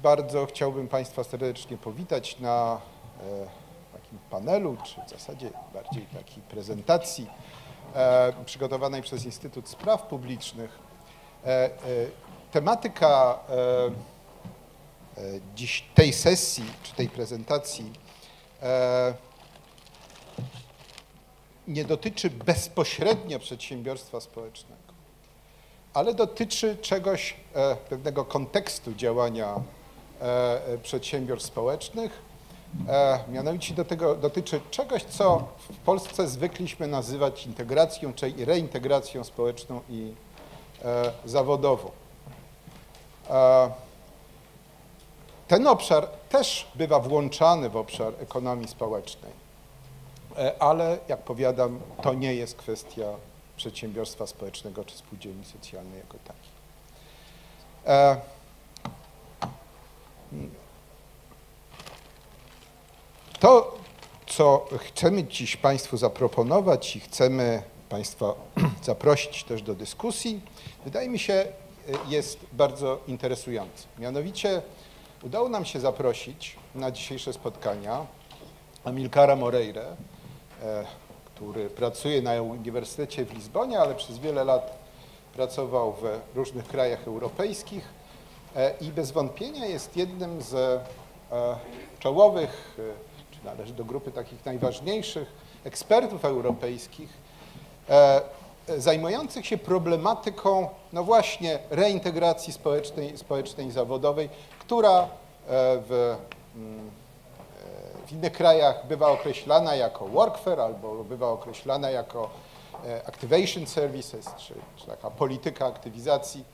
Bardzo chciałbym Państwa serdecznie powitać na takim panelu, czy w zasadzie bardziej takiej prezentacji przygotowanej przez Instytut Spraw Publicznych. Tematyka dziś tej sesji, czy tej prezentacji nie dotyczy bezpośrednio przedsiębiorstwa społecznego, ale dotyczy czegoś, pewnego kontekstu działania przedsiębiorstw społecznych, mianowicie dotyczy czegoś, co w Polsce zwykliśmy nazywać integracją, czy reintegracją społeczną i zawodową. Ten obszar też bywa włączany w obszar ekonomii społecznej, ale jak powiadam, to nie jest kwestia przedsiębiorstwa społecznego czy spółdzielni socjalnej jako takiej. To, co chcemy dziś Państwu zaproponować i chcemy Państwa zaprosić też do dyskusji, wydaje mi się, jest bardzo interesujące. Mianowicie udało nam się zaprosić na dzisiejsze spotkania Amilcara Moreirę, który pracuje na Uniwersytecie w Lizbonie, ale przez wiele lat pracował w różnych krajach europejskich i bez wątpienia jest jednym z czołowych, czy należy do grupy takich najważniejszych ekspertów europejskich, zajmujących się problematyką, no właśnie, reintegracji społecznej i zawodowej, która w innych krajach bywa określana jako workfare albo bywa określana jako activation services, czy taka polityka aktywizacji.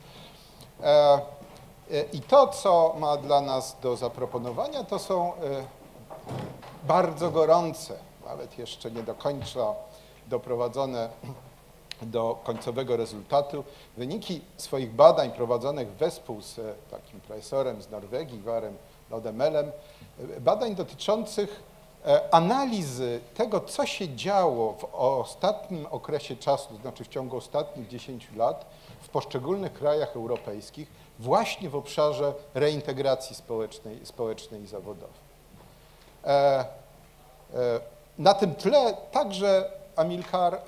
I to, co ma dla nas do zaproponowania, to są bardzo gorące, nawet jeszcze nie do końca doprowadzone do końcowego rezultatu, wyniki swoich badań prowadzonych wespół z takim profesorem z Norwegii, Ivarem Lodemelem, badań dotyczących analizy tego, co się działo w ostatnim okresie czasu, to znaczy w ciągu ostatnich 10 lat w poszczególnych krajach europejskich, właśnie w obszarze reintegracji społecznej i zawodowej. Na tym tle także Amilcar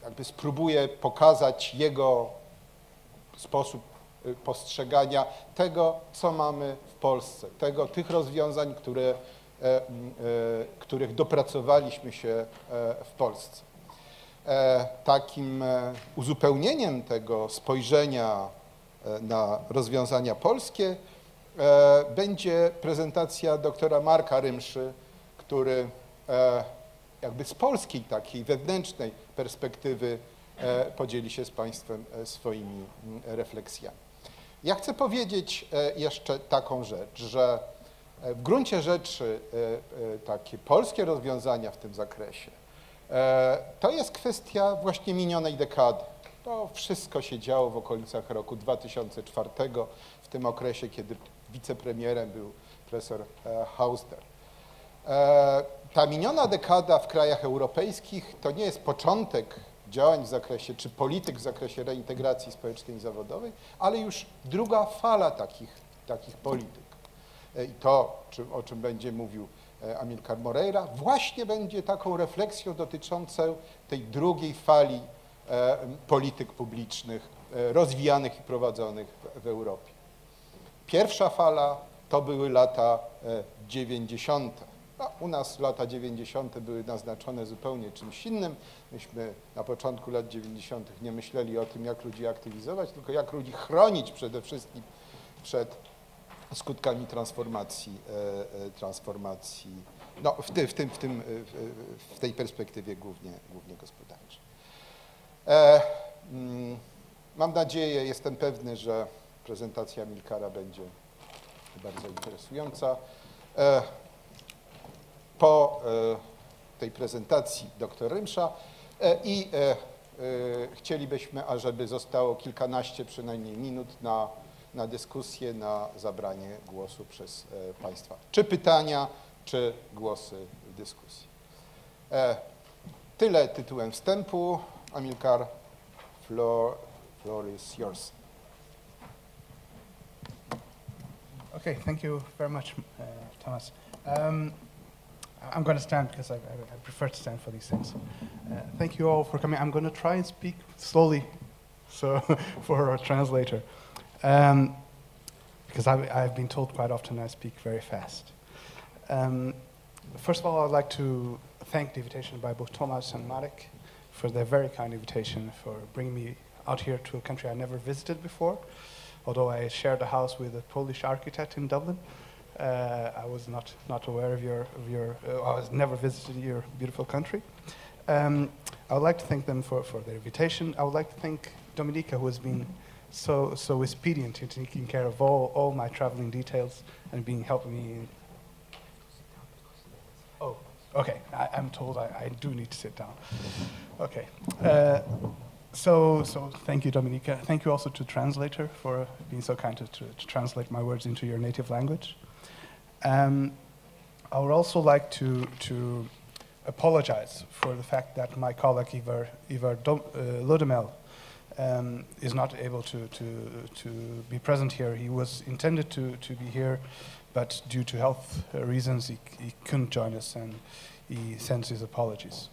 jakby spróbuje pokazać jego sposób postrzegania tego, co mamy w Polsce, tych rozwiązań, których dopracowaliśmy się w Polsce. Takim uzupełnieniem tego spojrzenia na rozwiązania polskie będzie prezentacja doktora Marka Rymszy, który jakby z polskiej takiej wewnętrznej perspektywy podzieli się z Państwem swoimi refleksjami. Ja chcę powiedzieć jeszcze taką rzecz, że w gruncie rzeczy takie polskie rozwiązania w tym zakresie to jest kwestia właśnie minionej dekady. To wszystko się działo w okolicach roku 2004, w tym okresie, kiedy wicepremierem był profesor Hauster. Ta miniona dekada w krajach europejskich to nie jest początek działań w zakresie, czy polityk w zakresie reintegracji społecznej i zawodowej, ale już druga fala takich polityk. I to, o czym będzie mówił Amilcar Moreira, właśnie będzie taką refleksją dotyczącą tej drugiej fali polityk publicznych rozwijanych i prowadzonych w Europie. Pierwsza fala to były lata 90. No, u nas lata 90. były naznaczone zupełnie czymś innym. Myśmy na początku lat 90. nie myśleli o tym, jak ludzi aktywizować, tylko jak ludzi chronić przede wszystkim przed skutkami transformacji, no, w tej perspektywie głównie gospodarczej. Mam nadzieję, jestem pewny, że prezentacja Amilcara będzie bardzo interesująca. Po tej prezentacji dr Rymsza i chcielibyśmy, ażeby zostało kilkanaście przynajmniej minut na dyskusję, na zabranie głosu przez Państwa. Czy pytania, czy głosy w dyskusji. Tyle tytułem wstępu. Amilcar, floor is yours. Okay, thank you very much, Thomas. I'm going to stand because I prefer to stand for these things. Thank you all for coming. I'm going to try and speak slowly, so for a translator, because I've been told quite often I speak very fast. First of all, I'd like to thank the invitation by both Tomasz and Marek for their very kind invitation for bringing me out here to a country I never visited before. Although I shared a house with a Polish architect in Dublin, I was not aware of I was never visited your beautiful country. I would like to thank them for their invitation. I would like to thank Dominika, who has been so expedient in taking care of all my traveling details and helping me. Oh, okay. I'm told I do need to sit down. Okay. So thank you, Dominika. Thank you also to the translator for being so kind to translate my words into your native language. I would also like to apologize for the fact that my colleague Ivar Lodemel is not able to be present here. He was intended to be here, but due to health reasons, he couldn't join us, and he sends his apologies.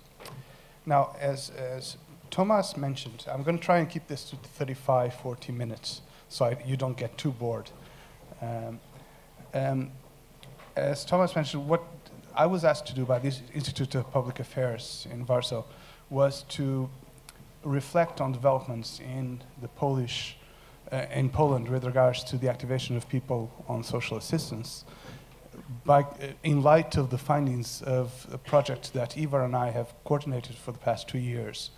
Now, as Tomasz mentioned, I'm going to try and keep this to 35, 40 minutes, so you don't get too bored. As Tomasz mentioned, what I was asked to do by the Institute of Public Affairs in Warsaw was to reflect on developments in in Poland with regards to the activation of people on social assistance, in light of the findings of a project that Ivar and I have coordinated for the past 2 years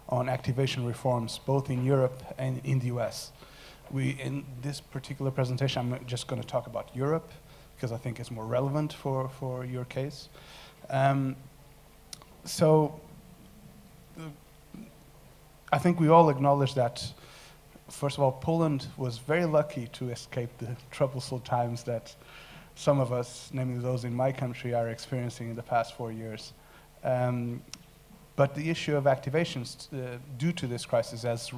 on activation reforms, both in Europe and in the US. In this particular presentation, I'm just going to talk about Europe, because I think it's more relevant for your case. I think we all acknowledge that, first of all, Poland was very lucky to escape the troublesome times that some of us, namely those in my country, are experiencing in the past 4 years. But the issue of activations due to this crisis has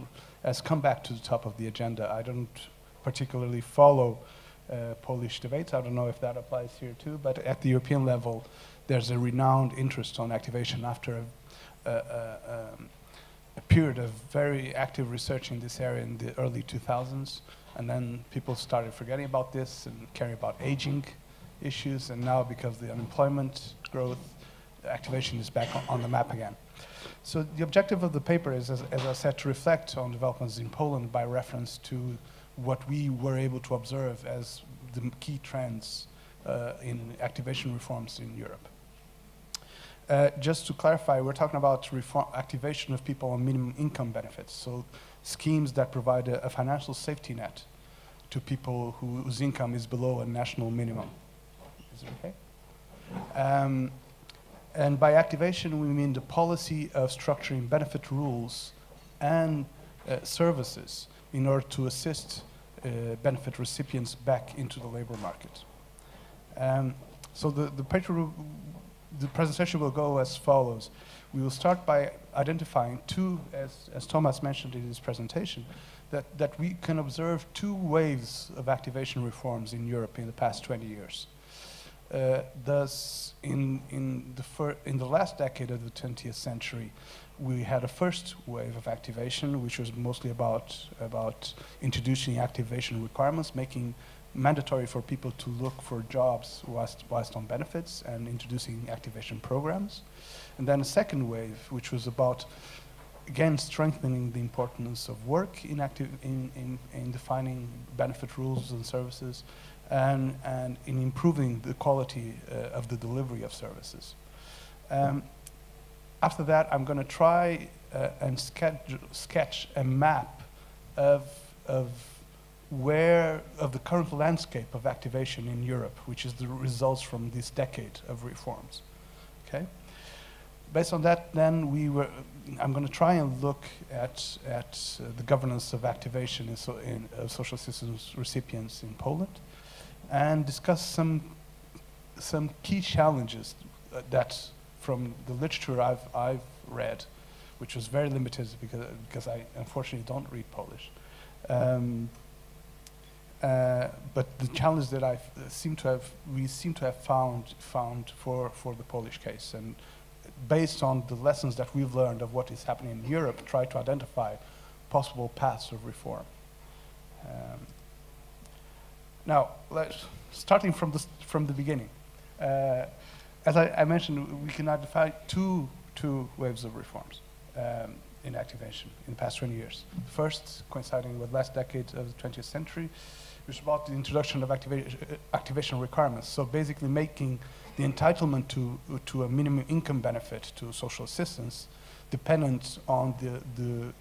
come back to the top of the agenda. I don't particularly follow Polish debates. I don't know if that applies here too, but at the European level, there's a renowned interest on activation after a period of very active research in this area in the early 2000s, and then people started forgetting about this and caring about aging issues, and now because of the unemployment growth, activation is back on the map again. So the objective of the paper is, as I said, to reflect on developments in Poland by reference to what we were able to observe as the key trends in activation reforms in Europe. Just to clarify, we're talking about activation of people on minimum income benefits, so schemes that provide a financial safety net to people whose income is below a national minimum. Is it okay? And by activation, we mean the policy of structuring benefit rules and services in order to assist benefit recipients back into the labor market. So the presentation will go as follows. We will start by identifying two, as Tomasz mentioned in his presentation, that we can observe 2 waves of activation reforms in Europe in the past 20 years. Thus, in the last decade of the 20th century, we had a first wave of activation, which was mostly about introducing activation requirements, making mandatory for people to look for jobs whilst on benefits, and introducing activation programs. And then a second wave, which was about, again, strengthening the importance of work in defining benefit rules and services, and in improving the quality of the delivery of services. After that, I'm going to try and sketch a map of the current landscape of activation in Europe, which is the results from this decade of reforms. Okay. Based on that, then I'm going to try and look at the governance of activation of social assistance recipients in Poland, and discuss some key challenges that, from the literature I've read, which was very limited because I unfortunately don't read Polish, But the challenge that we seem to have found for the Polish case, and based on the lessons that we've learned of what is happening in Europe, try to identify possible paths of reform. Now, starting from the beginning, as I mentioned, we can identify two waves of reforms in activation in the past 20 years. The first, coinciding with the last decade of the 20th century, which brought the introduction of activation requirements. So basically making the entitlement to a minimum income benefit to social assistance dependent on the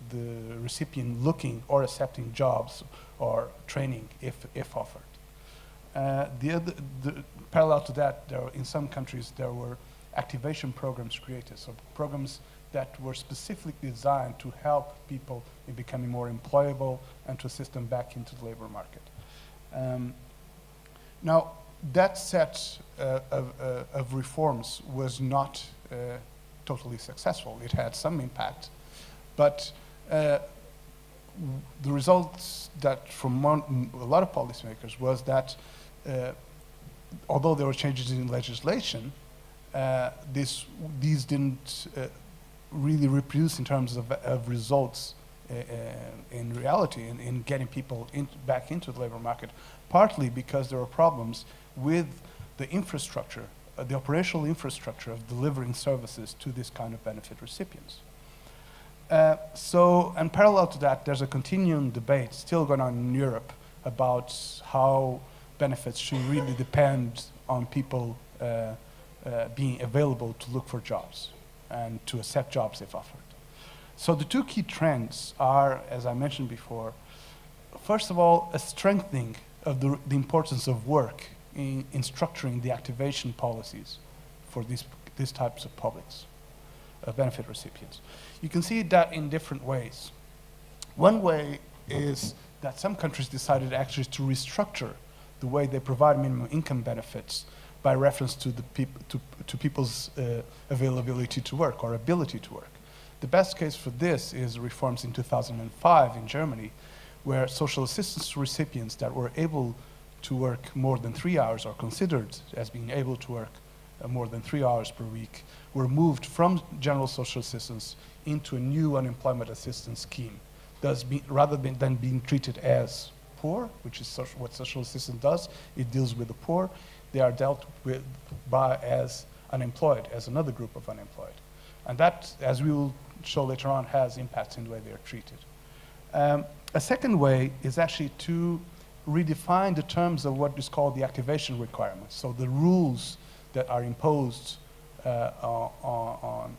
recipient looking or accepting jobs or training if offered. Parallel to that, in some countries there were activation programs created, so programs that were specifically designed to help people in becoming more employable and to assist them back into the labor market. Now, that set of reforms was not totally successful. It had some impact, but the results that from a lot of policymakers was that although there were changes in legislation, these didn't really reproduce in terms of results in reality in getting people back into the labor market, partly because there were problems with the infrastructure, the operational infrastructure of delivering services to this kind of benefit recipients. And parallel to that, there's a continuing debate still going on in Europe about how benefits should really depend on people being available to look for jobs and to accept jobs if offered. So the two key trends are, as I mentioned before, first of all, a strengthening of the importance of work in structuring the activation policies for these types of publics, benefit recipients. You can see that in different ways. One way is that some countries decided actually to restructure the way they provide minimum income benefits by reference to people's availability to work or ability to work. The best case for this is reforms in 2005 in Germany, where social assistance recipients that were able to work more than 3 hours or considered as being able to work more than 3 hours per week were moved from general social assistance into a new unemployment assistance scheme. Thus, rather than being treated as poor, which is what social assistance does, it deals with the poor, they are dealt with as unemployed, as another group of unemployed. And that, as we will show later on, has impacts in the way they are treated. A second way is actually to redefine the terms of what is called the activation requirements. So the rules that are imposed on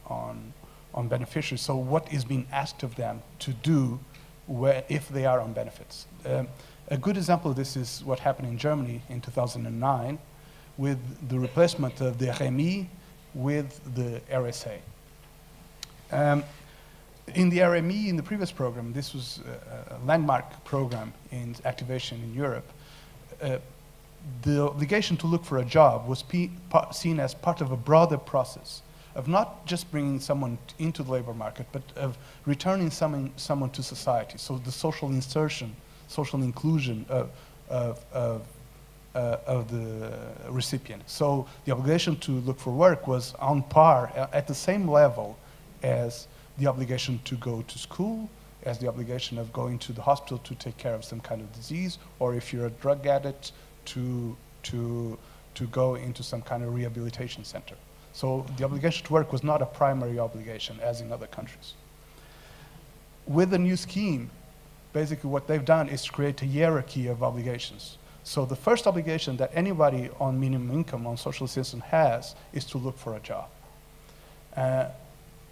beneficiaries. So what is being asked of them to do if they are on benefits. A good example of this is what happened in Germany in 2009 with the replacement of the RMI with the RSA. In the RMI, in the previous program, this was a landmark program in activation in Europe. The obligation to look for a job was seen as part of a broader process of not just bringing someone into the labor market, but of returning someone to society. So the social insertion, social inclusion of the recipient. So the obligation to look for work was on par, at the same level as the obligation to go to school, as the obligation of going to the hospital to take care of some kind of disease, or if you're a drug addict, to go into some kind of rehabilitation center. So the obligation to work was not a primary obligation, as in other countries. With the new scheme, basically what they've done is create a hierarchy of obligations. So the first obligation that anybody on minimum income, on social assistance has, is to look for a job.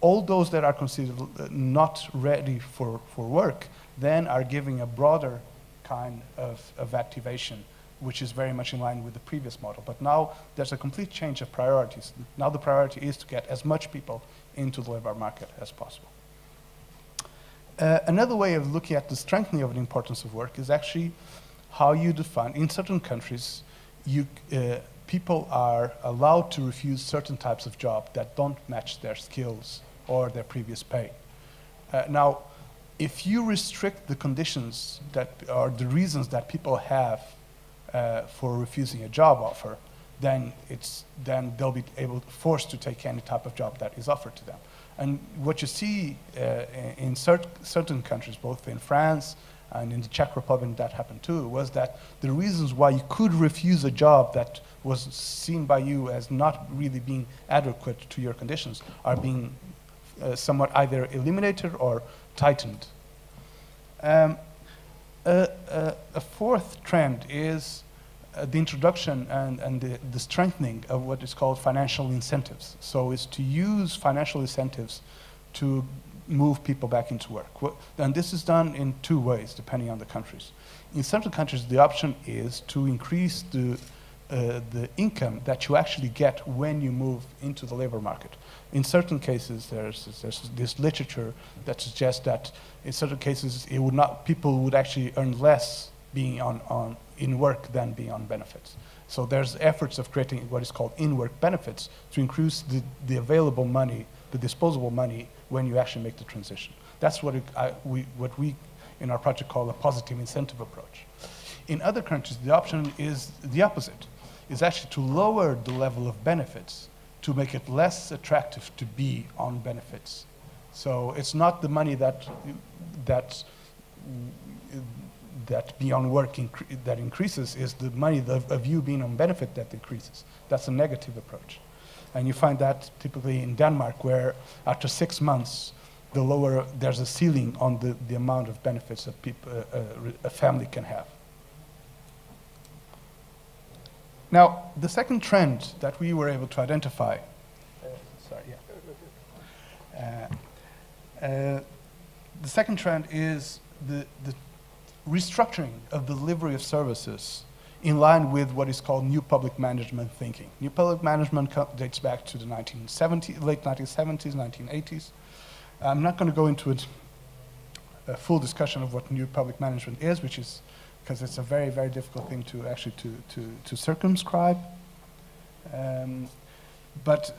All those that are considered not ready for work then are giving a broader kind of activation, which is very much in line with the previous model. But now there's a complete change of priorities. Now the priority is to get as much people into the labor market as possible. Another way of looking at the strengthening of the importance of work is actually how you define, in certain countries, people are allowed to refuse certain types of job that don't match their skills or their previous pay. Now, if you restrict the conditions that are the reasons that people have for refusing a job offer, then they'll be forced to take any type of job that is offered to them. And what you see in certain countries, both in France and in the Czech Republic, that happened too, was that the reasons why you could refuse a job that was seen by you as not really being adequate to your conditions are being somewhat either eliminated or tightened. A fourth trend is the introduction and the strengthening of what is called financial incentives. So it's to use financial incentives to move people back into work. And this is done in two ways, depending on the countries. In certain countries, the option is to increase the income that you actually get when you move into the labor market. In certain cases, there's this literature that suggests that in certain cases, people would actually earn less being in work than being on benefits. So there's efforts of creating what is called in-work benefits to increase the available money, the disposable money, when you actually make the transition. That's what we in our project call a positive incentive approach. In other countries, the option is the opposite. It's actually to lower the level of benefits to make it less attractive to be on benefits. So it's not the money that being on work that increases, is the money of you being on benefit that increases. That's a negative approach. And you find that typically in Denmark, where after 6 months, there's a ceiling on the amount of benefits that a family can have. Now, the second trend that we were able to identify, the second trend is the restructuring of the delivery of services in line with what is called new public management thinking. New public management dates back to the late 1970s, 1980s. I'm not going to go into a full discussion of what new public management is, which is because it's a very, very difficult thing to actually to circumscribe. But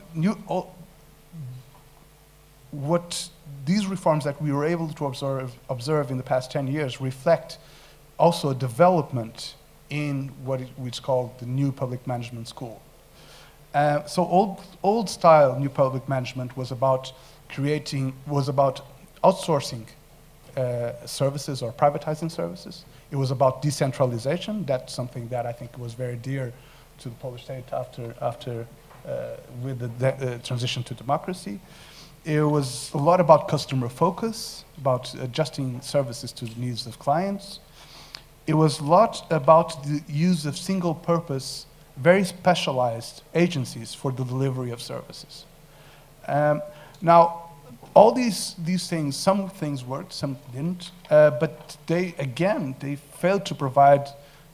what these reforms that we were able to observe in the past 10 years reflect also a development in what is called the new public management school. So old style new public management was about outsourcing services or privatizing services. It was about decentralization. That's something that I think was very dear to the Polish state with the transition to democracy. It was a lot about customer focus, about adjusting services to the needs of clients. It was a lot about the use of single-purpose, very specialized agencies for the delivery of services. Now, all these things, some things worked, some didn't, but they failed to provide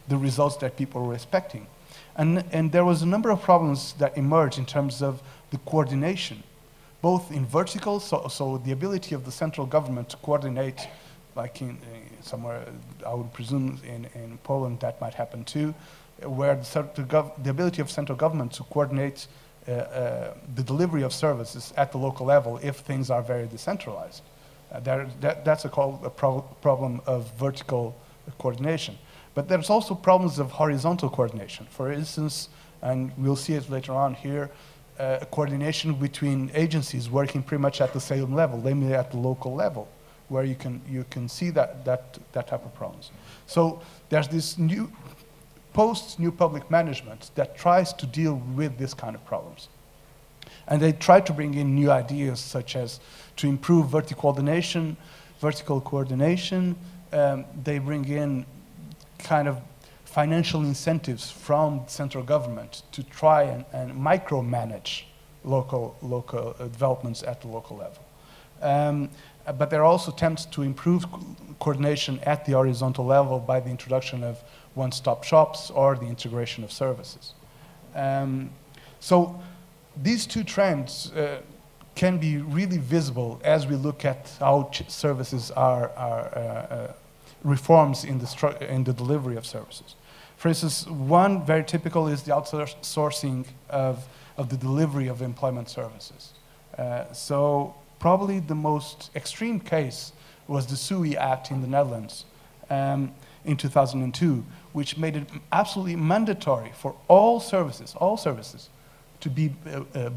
the results that people were expecting. And there was a number of problems that emerged in terms of the coordination, both in vertical, so the ability of the central government to coordinate, like in somewhere, I would presume in Poland that might happen too, where the ability of central government to coordinate the delivery of services at the local level if things are very decentralized. That's a problem of vertical coordination. But there's also problems of horizontal coordination. For instance, and we'll see it later on here, coordination between agencies working pretty much at the same level, namely at the local level, where you can see that type of problems. So there's this post-new public management that tries to deal with this kind of problems. And they try to bring in new ideas such as to improve vertical coordination. They bring in kind of financial incentives from central government to try and micromanage local developments at the local level. But there are also attempts to improve coordination at the horizontal level by the introduction of one-stop shops or the integration of services. So these two trends can be really visible as we look at how services are reforms in the delivery of services. For instance, one very typical is the outsourcing of the delivery of employment services. So probably the most extreme case was the SUI Act in the Netherlands in 2002, which made it absolutely mandatory for all services to be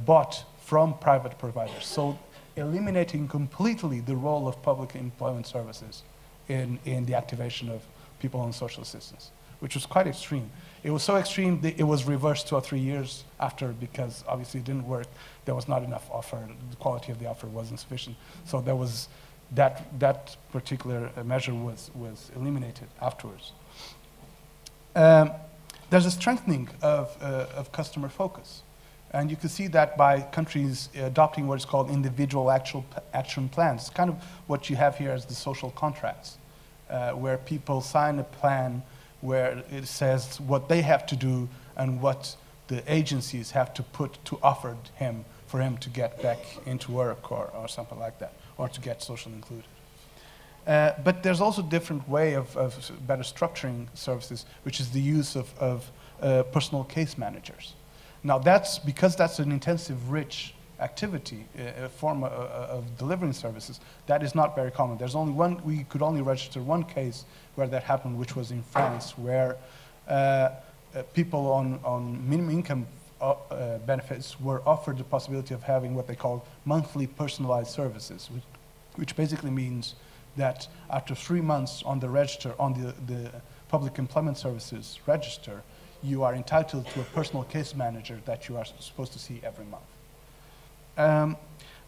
bought from private providers. So eliminating completely the role of public employment services in the activation of people on social assistance, which was quite extreme. It was so extreme that it was reversed 2 or 3 years after, because obviously it didn't work. There was not enough offer. The quality of the offer wasn't sufficient. So there was that particular measure was eliminated afterwards. There's a strengthening of customer focus. And you can see that by countries adopting what is called individual action plans. It's kind of what you have here as the social contracts, where people sign a plan where it says what they have to do and what the agencies have to put to offer him for him to get back into work or something like that, or to get socially included. But there's also a different way of better structuring services, which is the use of personal case managers. Now because that's an intensive, rich activity, a form of delivering services, that is not very common. There's only one, we could only register one case where that happened, which was in France, where people on minimum income benefits were offered the possibility of having what they call monthly personalized services, which basically means that after 3 months on the register, on the public employment services register, you are entitled to a personal case manager that you are supposed to see every month.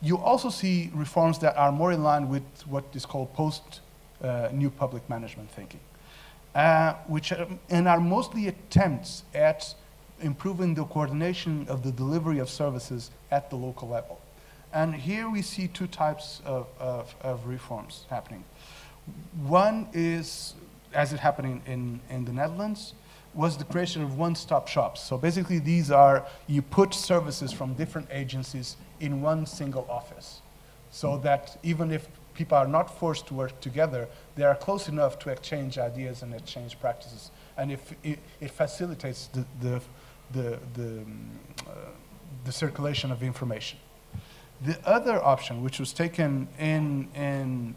You also see reforms that are more in line with what is called post-new public management thinking, which are mostly attempts at improving the coordination of the delivery of services at the local level. And here we see 2 types of reforms happening. One is, as it happened in the Netherlands, was the creation of one-stop shops. So basically these are, you put services from different agencies in one single office, so that even if people are not forced to work together, they are close enough to exchange ideas and exchange practices. And if it facilitates the circulation of information. The other option, which was taken in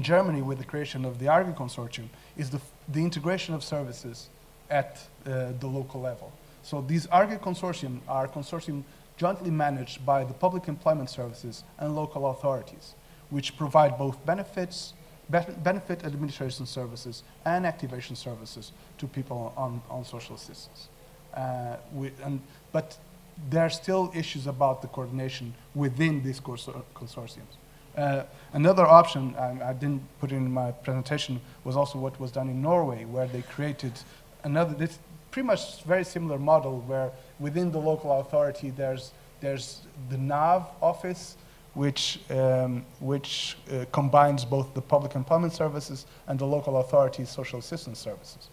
Germany with the creation of the ARGE consortium, is the integration of services at the local level. So these ARGE consortium are consortium jointly managed by the public employment services and local authorities, which provide both benefit administration services and activation services to people on social assistance. But there are still issues about the coordination within these consortiums. Another option, I didn't put in my presentation, was also what was done in Norway, where they created this pretty much very similar model, where within the local authority there's the NAV office, which combines both the public employment services and the local authority's social assistance services.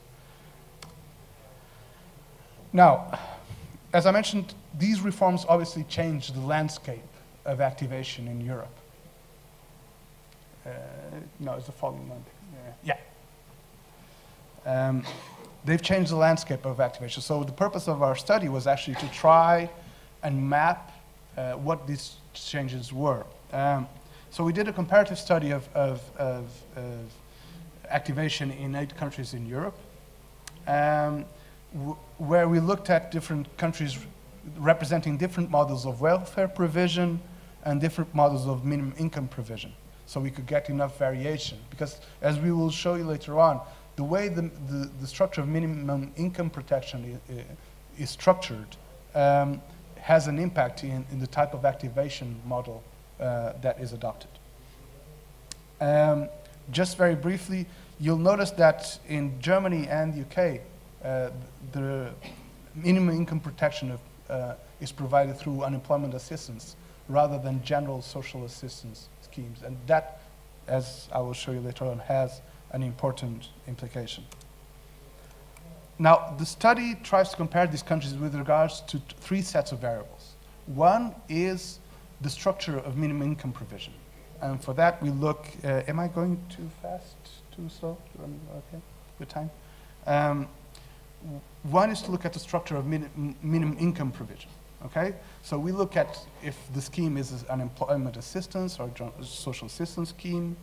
Now, as I mentioned, these reforms obviously changed the landscape of activation in Europe. No, it's the following Monday. Yeah. They've changed the landscape of activation. So the purpose of our study was actually to try and map what these changes were. So we did a comparative study of activation in 8 countries in Europe, where we looked at different countries representing different models of welfare provision and different models of minimum income provision, so we could get enough variation. Because as we will show you later on, the way the structure of minimum income protection is structured has an impact in the type of activation model that is adopted. Just very briefly, you'll notice that in Germany and the UK, the minimum income protection is provided through unemployment assistance rather than general social assistance schemes. And that, as I will show you later on, has an important implication. Now, the study tries to compare these countries with regards to 3 sets of variables. One is the structure of minimum income provision. And for that, we look, am I going too fast, too slow? Okay, good time. One is to look at the structure of minimum income provision, okay? So we look at if the scheme is an unemployment assistance or social assistance scheme,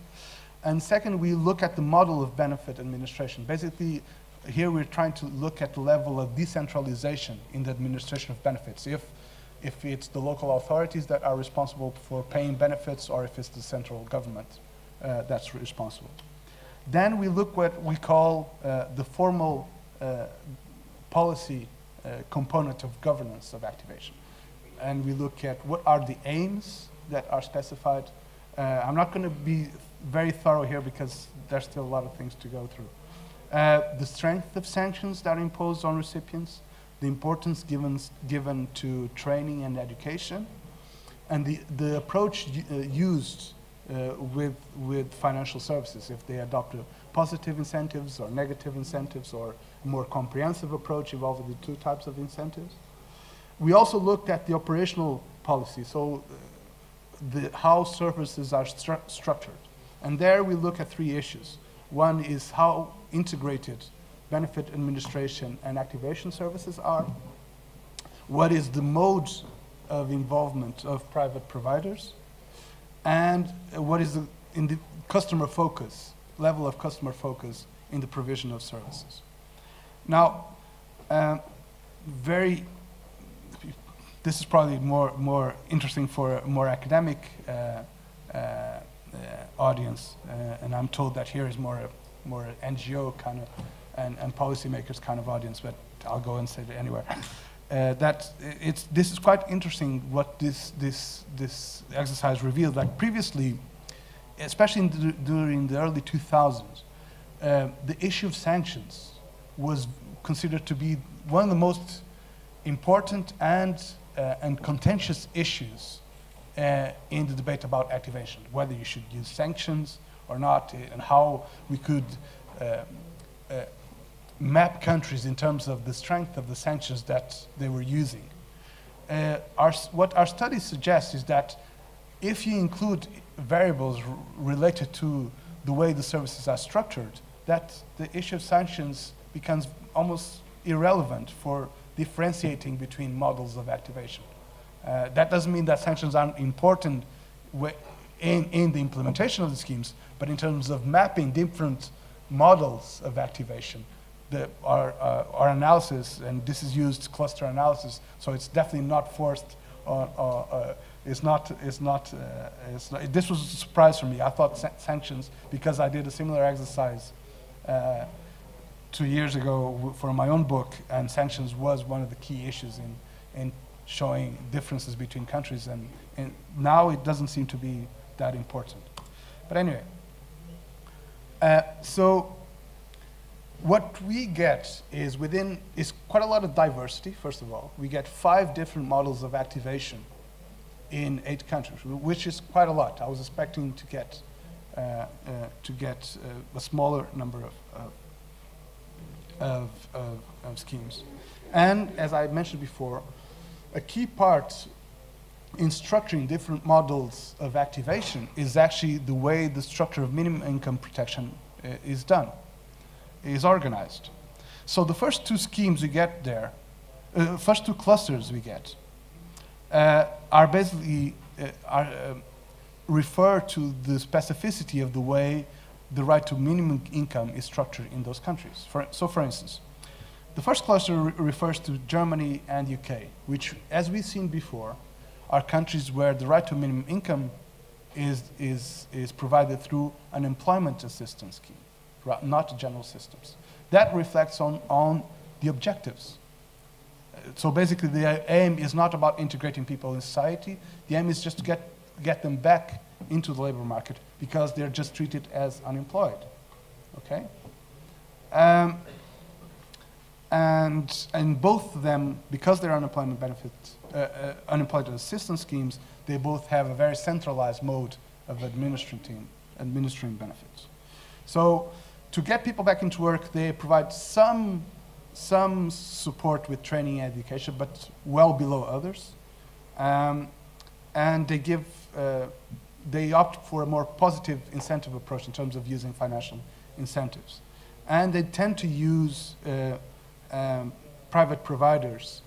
And second, we look at the model of benefit administration. Basically, here we're trying to look at the level of decentralization in the administration of benefits. If it's the local authorities that are responsible for paying benefits, or if it's the central government that's responsible. Then we look what we call the formal policy component of governance of activation. And we look at what are the aims that are specified. I'm not going to be very thorough here because there's still a lot of things to go through. The strength of sanctions that are imposed on recipients, the importance given to training and education, and the approach used with financial services, if they adopt positive incentives or negative incentives, or a more comprehensive approach involving the two types of incentives. We also looked at the operational policy, so how services are structured. And there we look at three issues. One is how integrated benefit administration and activation services are. What is the mode of involvement of private providers? And what is the customer focus, level of customer focus in the provision of services. Now, this is probably more interesting for a more academic audience, and I'm told that here is more NGO kind of and policymakers kind of audience, but I'll go and say it anyway. This is quite interesting what this exercise revealed. Like previously, especially during the early 2000s, the issue of sanctions was considered to be one of the most important and contentious issues in the debate about activation, whether you should use sanctions or not, and how we could map countries in terms of the strength of the sanctions that they were using. What our study suggests is that if you include variables related to the way the services are structured, that the issue of sanctions becomes almost irrelevant for differentiating between models of activation. That doesn't mean that sanctions aren't important in the implementation of the schemes, but in terms of mapping different models of activation, our analysis, and this is used cluster analysis, so it's definitely not forced on, this was a surprise for me. I thought sanctions, because I did a similar exercise 2 years ago for my own book, and sanctions was one of the key issues in showing differences between countries, and now it doesn't seem to be that important. But anyway, so what we get is quite a lot of diversity, first of all. We get 5 different models of activation in 8 countries, which is quite a lot. I was expecting to get a smaller number of schemes. And as I mentioned before, a key part in structuring different models of activation is actually the way the structure of minimum income protection is done, is organized. So the first 2 schemes we get there, first 2 clusters we get, are basically refer to the specificity of the way the right to minimum income is structured in those countries. So for instance, the first cluster refers to Germany and UK, which, as we've seen before, are countries where the right to minimum income is provided through an employment assistance scheme, not general systems. That reflects on the objectives. So basically, the aim is not about integrating people in society. The aim is just to get them back into the labor market because they're just treated as unemployed. Okay? And both of them, because they're unemployment benefits, unemployment assistance schemes, they both have a very centralized mode of administering benefits. So to get people back into work, they provide some support with training and education, but well below others. And they opt for a more positive incentive approach in terms of using financial incentives. And they tend to use private providers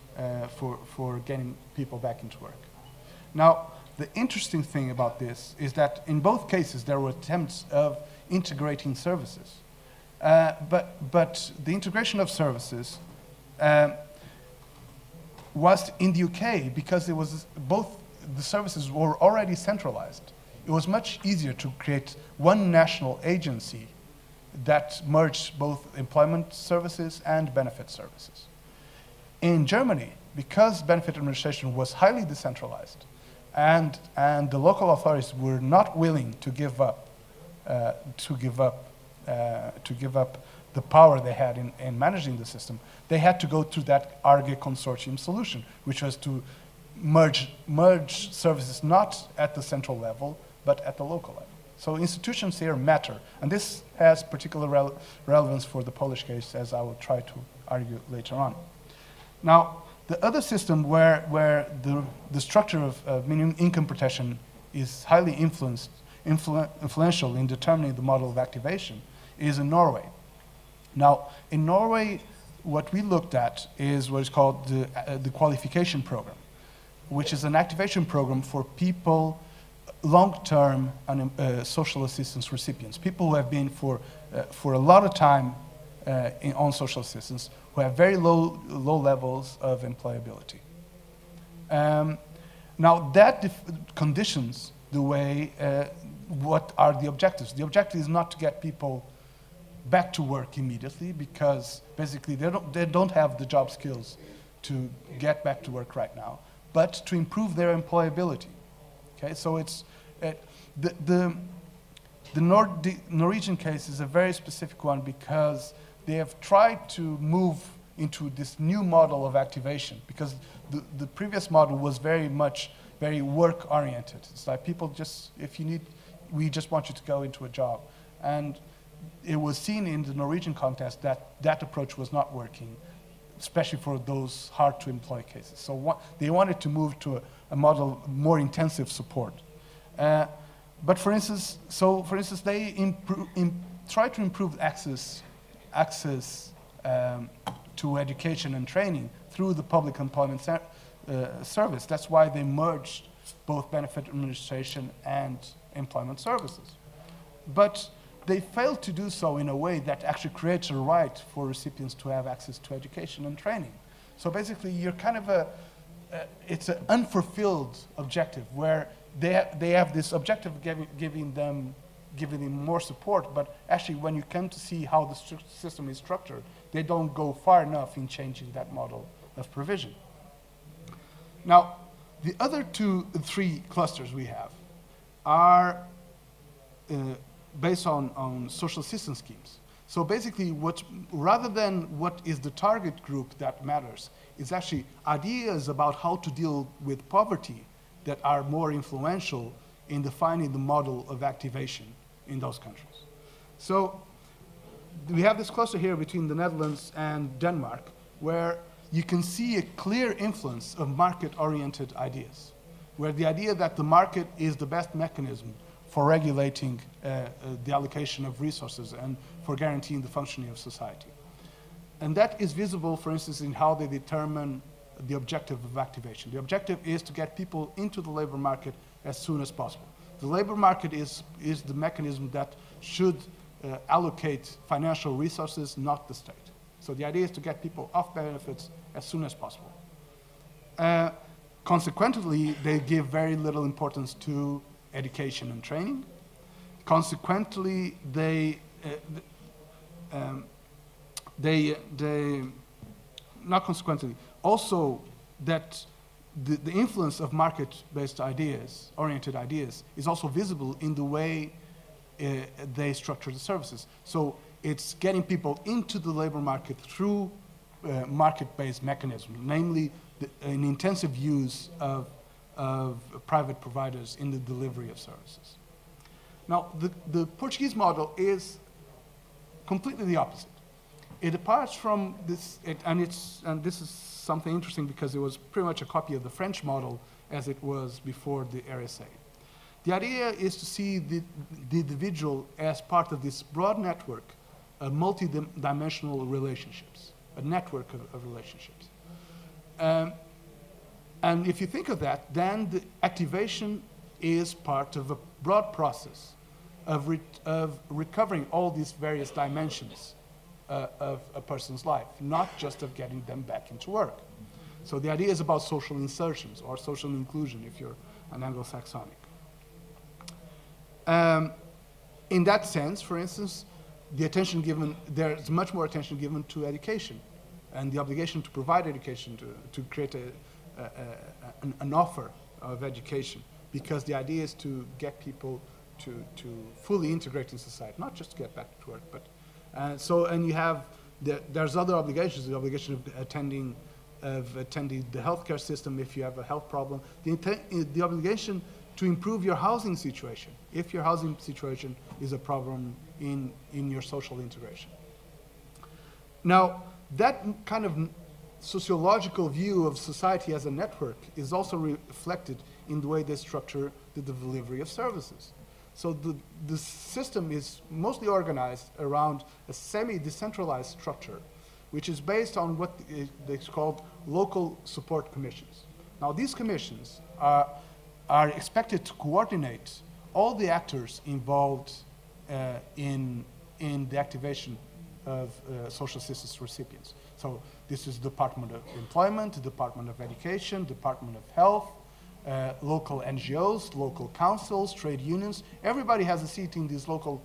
for getting people back into work. Now, the interesting thing about this is that in both cases there were attempts of integrating services. But the integration of services was in the UK, because it was both the services were already centralized. It was much easier to create one national agency that merged both employment services and benefit services. In Germany, because benefit administration was highly decentralized, and the local authorities were not willing to give up the power they had in managing the system, they had to go through that ARGE consortium solution, which was to merge services not at the central level, but at the local level. So institutions here matter, and this has particular relevance for the Polish case, as I will try to argue later on. Now, the other system where the structure of minimum income protection is highly influential in determining the model of activation is in Norway. Now, in Norway, what we looked at is what is called the qualification program, which is an activation program for people, long-term social assistance recipients, people who have been for a lot of time on social assistance, who have very low levels of employability. Now that conditions the way, what are the objectives? The objective is not to get people back to work immediately, because basically they don't have the job skills to get back to work right now, but to improve their employability. Okay, so it's the Norwegian case is a very specific one, because they have tried to move into this new model of activation, because the previous model was very work-oriented. It's like people just, if you need, we just want you to go into a job. And it was seen in the Norwegian context that that approach was not working, especially for those hard-to-employ cases. So they wanted to move to a model more intensive support. But for instance, they try to improve access to education and training through the public employment service. That's why they merged both benefit administration and employment services. But they failed to do so in a way that actually creates a right for recipients to have access to education and training. So basically, you're kind of it's an unfulfilled objective, where they have this objective of giving them more support, but actually when you come to see how the system is structured, they don't go far enough in changing that model of provision. Now, the other three clusters we have are based on social assistance schemes. So basically, rather than what is the target group that matters, is actually ideas about how to deal with poverty that are more influential in defining the model of activation in those countries. So we have this cluster here between the Netherlands and Denmark, where you can see a clear influence of market-oriented ideas, where the idea that the market is the best mechanism for regulating the allocation of resources and for guaranteeing the functioning of society. And that is visible, for instance, in how they determine the objective of activation. The objective is to get people into the labor market as soon as possible. The labor market is the mechanism that should allocate financial resources, not the state. So the idea is to get people off benefits as soon as possible. Consequently, they give very little importance to education and training. Consequently, not consequently, also that the influence of market-based ideas, oriented ideas, is also visible in the way they structure the services. So it's getting people into the labor market through market-based mechanisms, namely an intensive use of private providers in the delivery of services. Now, the Portuguese model is completely the opposite. It departs from this, and this is something interesting because it was pretty much a copy of the French model as it was before the RSA. The idea is to see the individual as part of this broad network of multi-dimensional relationships, a network of relationships. And if you think of that, then the activation is part of a broad process of recovering all these various dimensions of a person's life, not just of getting them back into work. So the idea is about social insertions or social inclusion if you're an Anglo-Saxonic. In that sense, for instance, there's much more attention given to education and the obligation to provide education, to create an offer of education, because the idea is to get people to fully integrate in society, not just to get back to work, but and you have there's other obligations, the obligation of attending the healthcare system if you have a health problem, the obligation to improve your housing situation if your housing situation is a problem in your social integration. Now, that kind of sociological view of society as a network is also reflected in the way they structure the delivery of services. So the system is mostly organized around a semi-decentralized structure, which is based on what is called local support commissions. Now, these commissions are expected to coordinate all the actors involved in the activation of social assistance recipients. So this is Department of Employment, Department of Education, Department of Health, local NGOs, local councils, trade unions. Everybody has a seat in these local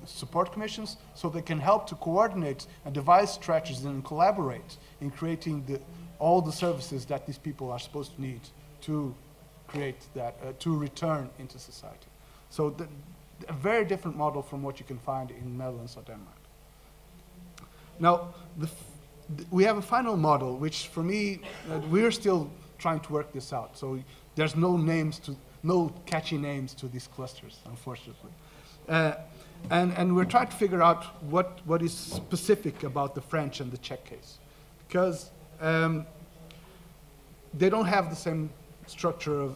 support commissions, so they can help to coordinate and devise strategies and collaborate in creating all the services that these people are supposed to need to create that, to return into society. So a very different model from what you can find in Netherlands or Denmark. Now, we have a final model, which for me, we're still trying to work this out. So there's no catchy names to these clusters, unfortunately. And we're trying to figure out what is specific about the French and the Czech case, because they don't have the same structure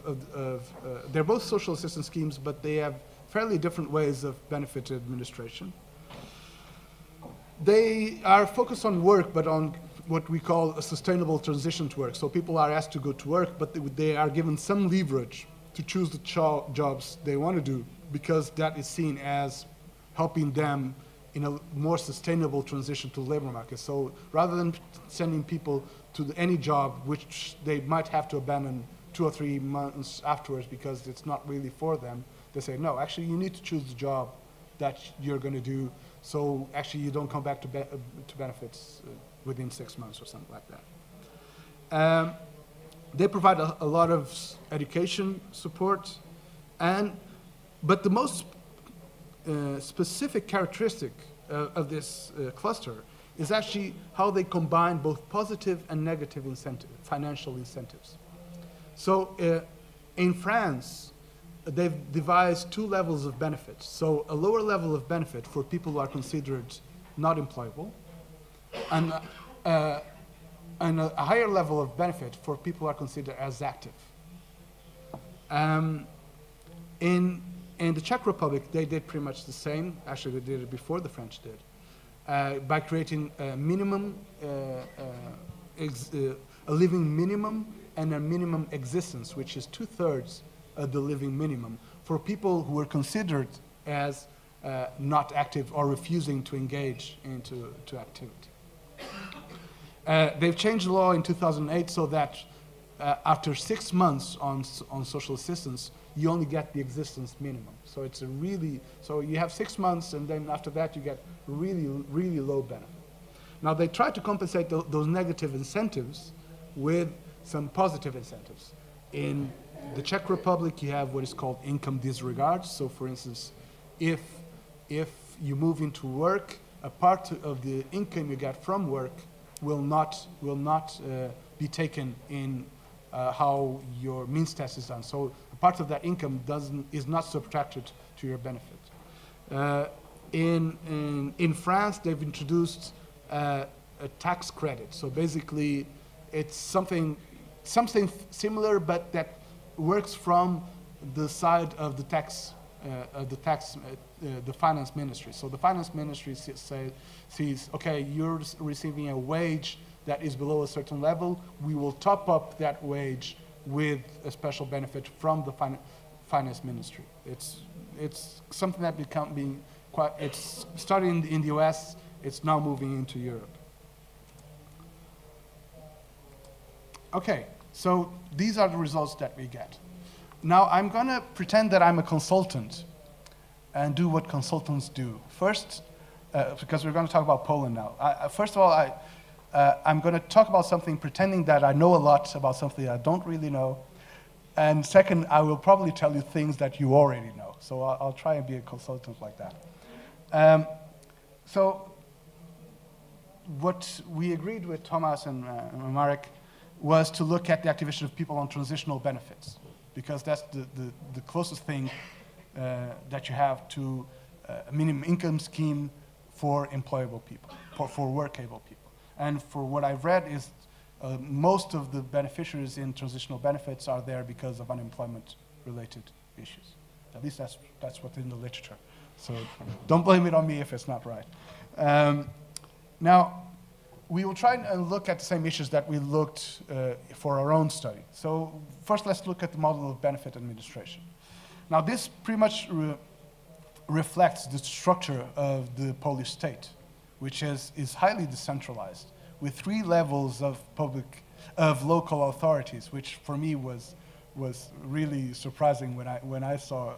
they're both social assistance schemes, but they have fairly different ways of benefit administration. They are focused on work, but on what we call a sustainable transition to work. So people are asked to go to work, but they are given some leverage to choose the jobs they want to do, because that is seen as helping them in a more sustainable transition to the labor market. So rather than sending people to any job which they might have to abandon 2 or 3 months afterwards because it's not really for them, they say, no, actually you need to choose the job that you're going to do, so actually you don't come back to benefits within 6 months or something like that. They provide a lot of education support, but the most specific characteristic of this cluster is actually how they combine both positive and negative financial incentives. So in France, they've devised 2 levels of benefits. So a lower level of benefit for people who are considered not employable, and a higher level of benefit for people who are considered as active. In the Czech Republic, they did pretty much the same. Actually, they did it before the French did, by creating a minimum, a living minimum and a minimum existence, which is 2/3 of the living minimum for people who were considered as not active or refusing to engage into activity. They've changed the law in 2008 so that after 6 months on social assistance, you only get the existence minimum. So it's so you have 6 months, and then after that you get really low benefit. Now they try to compensate those negative incentives with some positive incentives. In the Czech Republic, you have what is called income disregard. So for instance, if you move into work, a part of the income you get from work will not be taken in how your means test is done. So a part of that income is not subtracted to your benefit. In France, they've introduced a tax credit. So basically, it's something similar, but that works from the side of the finance ministry. So the finance ministry sees, okay, you're receiving a wage that is below a certain level, we will top up that wage with a special benefit from the finance ministry. It's something that being quite, it's started in the US, it's now moving into Europe. Okay, so these are the results that we get. Now I'm gonna pretend that I'm a consultant and do what consultants do. First, because we're gonna talk about Poland now. First of all, I'm gonna talk about something pretending that I know a lot about something I don't really know. And second, I will probably tell you things that you already know. So I'll try and be a consultant like that. So what we agreed with Tomasz and Marek was to look at the activation of people on transitional benefits, because that's the closest thing that you have to a minimum income scheme for employable people, for workable people. And for what I've read is most of the beneficiaries in transitional benefits are there because of unemployment-related issues. At least that's what's in the literature. So don't blame it on me if it's not right. Now, we will try and look at the same issues that we looked for our own study. So first, let's look at the model of benefit administration. Now, this pretty much reflects the structure of the Polish state, which is highly decentralized, with 3 levels of local authorities, which for me was really surprising when I saw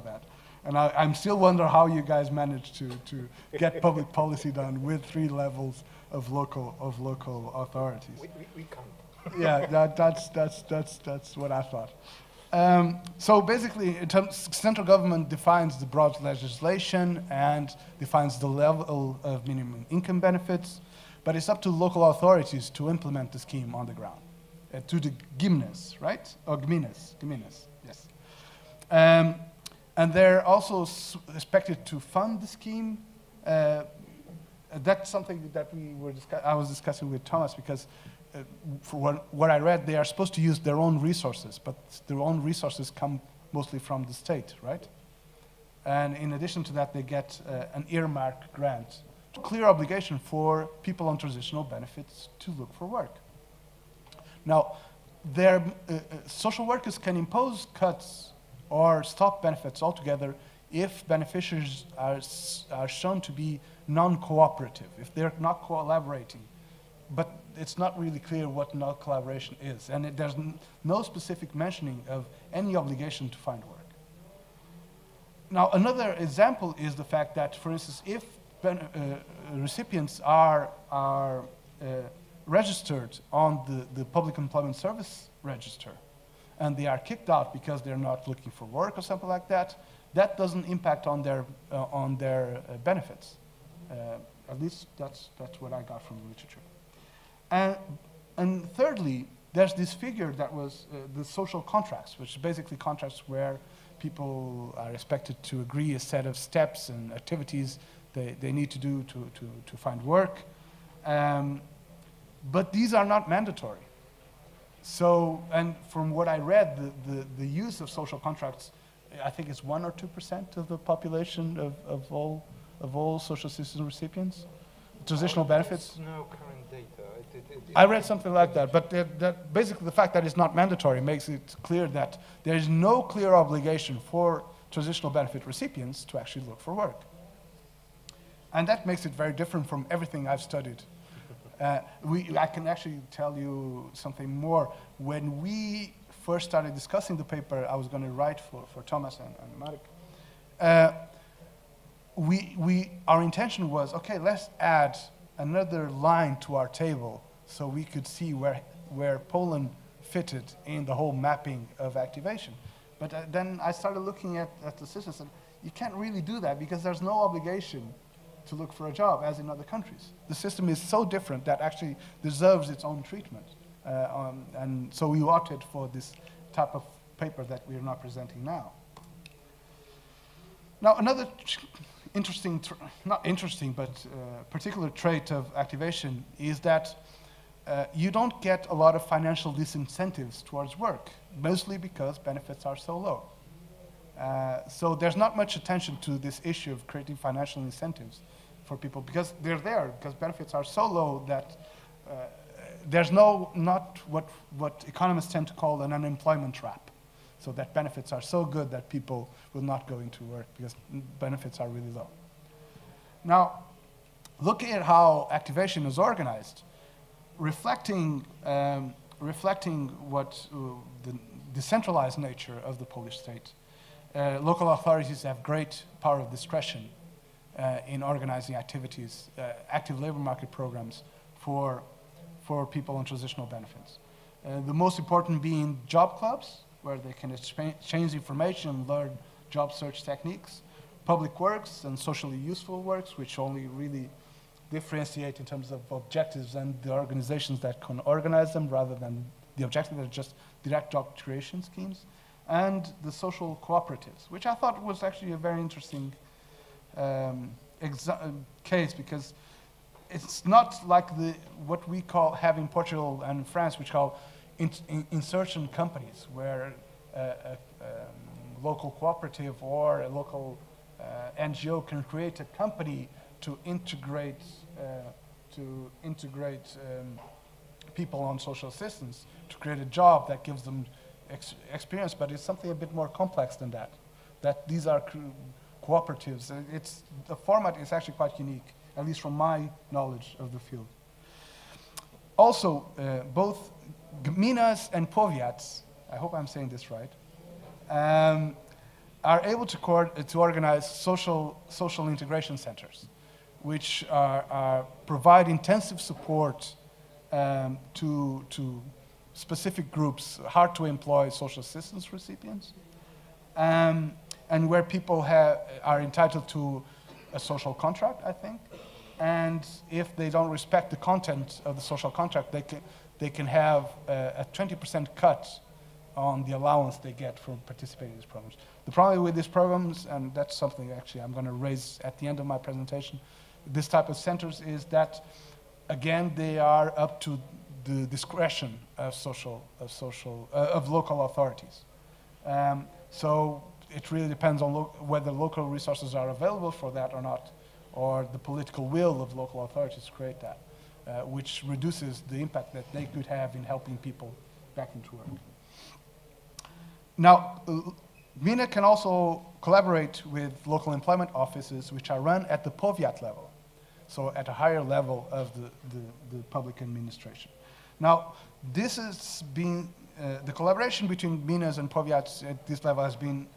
that. And I'm still wonder how you guys managed to get public policy done with 3 levels of local authorities. We can't. Yeah, that's what I thought. So basically, central government defines the broad legislation and defines the level of minimum income benefits, but it's up to local authorities to implement the scheme on the ground, to the gmines, right? Or gmines, yes. And they're also expected to fund the scheme. That's something that I was discussing with Thomas, because for what I read, they are supposed to use their own resources, but their own resources come mostly from the state, right? And in addition to that, they get an earmark grant, a clear obligation for people on transitional benefits to look for work. Now, their social workers can impose cuts or stop benefits altogether if beneficiaries are shown to be non-cooperative, if they're not collaborating. But it's not really clear what non-collaboration is, and there's no specific mentioning of any obligation to find work. Now, another example is the fact that, for instance, if recipients are registered on the Public Employment Service register, and they are kicked out because they're not looking for work or something like that, that doesn't impact on their benefits. At least that's what I got from the literature. And thirdly, there's this figure that was the social contracts, which is basically contracts where people are expected to agree a set of steps and activities they need to do to find work. But these are not mandatory. So, and from what I read, the use of social contracts, I think it's 1 or 2% of the population of all social assistance recipients, transitional benefits. No current data. I read something like that, but basically the fact that it's not mandatory makes it clear that there is no clear obligation for transitional benefit recipients to actually look for work. And that makes it very different from everything I've studied. I can actually tell you something more. When we first started discussing the paper I was going to write for Tomasz and Marek, our intention was, okay, let's add another line to our table so we could see where Poland fitted in the whole mapping of activation. But then I started looking at the system and you can't really do that because there's no obligation to look for a job as in other countries. The system is so different that actually deserves its own treatment. And so we opted for this type of paper that we are not presenting now. Now, another interesting, not interesting, but particular trait of activation is that you don't get a lot of financial disincentives towards work, mostly because benefits are so low. So there's not much attention to this issue of creating financial incentives for people because they're there, because benefits are so low that there's not what economists tend to call an unemployment trap. So that benefits are so good that people will not go into work because benefits are really low. Now, looking at how activation is organized, reflecting what the decentralized nature of the Polish state, local authorities have great power of discretion in organizing activities, active labor market programs for people on transitional benefits. The most important being job clubs, where they can exchange information and learn job search techniques, public works and socially useful works, which only really differentiate in terms of objectives and the organizations that can organize them rather than the objectives that are just direct job creation schemes, and the social cooperatives, which I thought was actually a very interesting case, because it's not like what we have in Portugal and France, which call insertion companies, where a local cooperative or a local NGO can create a company to integrate people on social assistance, to create a job that gives them experience, but it's something a bit more complex than that. That these are cooperatives. The format is actually quite unique, at least from my knowledge of the field. Also, both gminas and powiats, I hope I'm saying this right, are able to organize social integration centers, which provide intensive support to specific groups, hard to employ social assistance recipients, and where people are entitled to a social contract, I think. And if they don't respect the content of the social contract, they can have a 20% cut on the allowance they get from participating in these programs. The problem with these programs, and that's something actually I'm going to raise at the end of my presentation, this type of centers is that, again, they are up to the discretion of local authorities. So it really depends on whether local resources are available for that or not, or the political will of local authorities to create that, which reduces the impact that they could have in helping people back into work. Now, gmina can also collaborate with local employment offices, which are run at the powiat level, so at a higher level of the public administration. Now, this has been, the collaboration between gminas and powiats at this level has been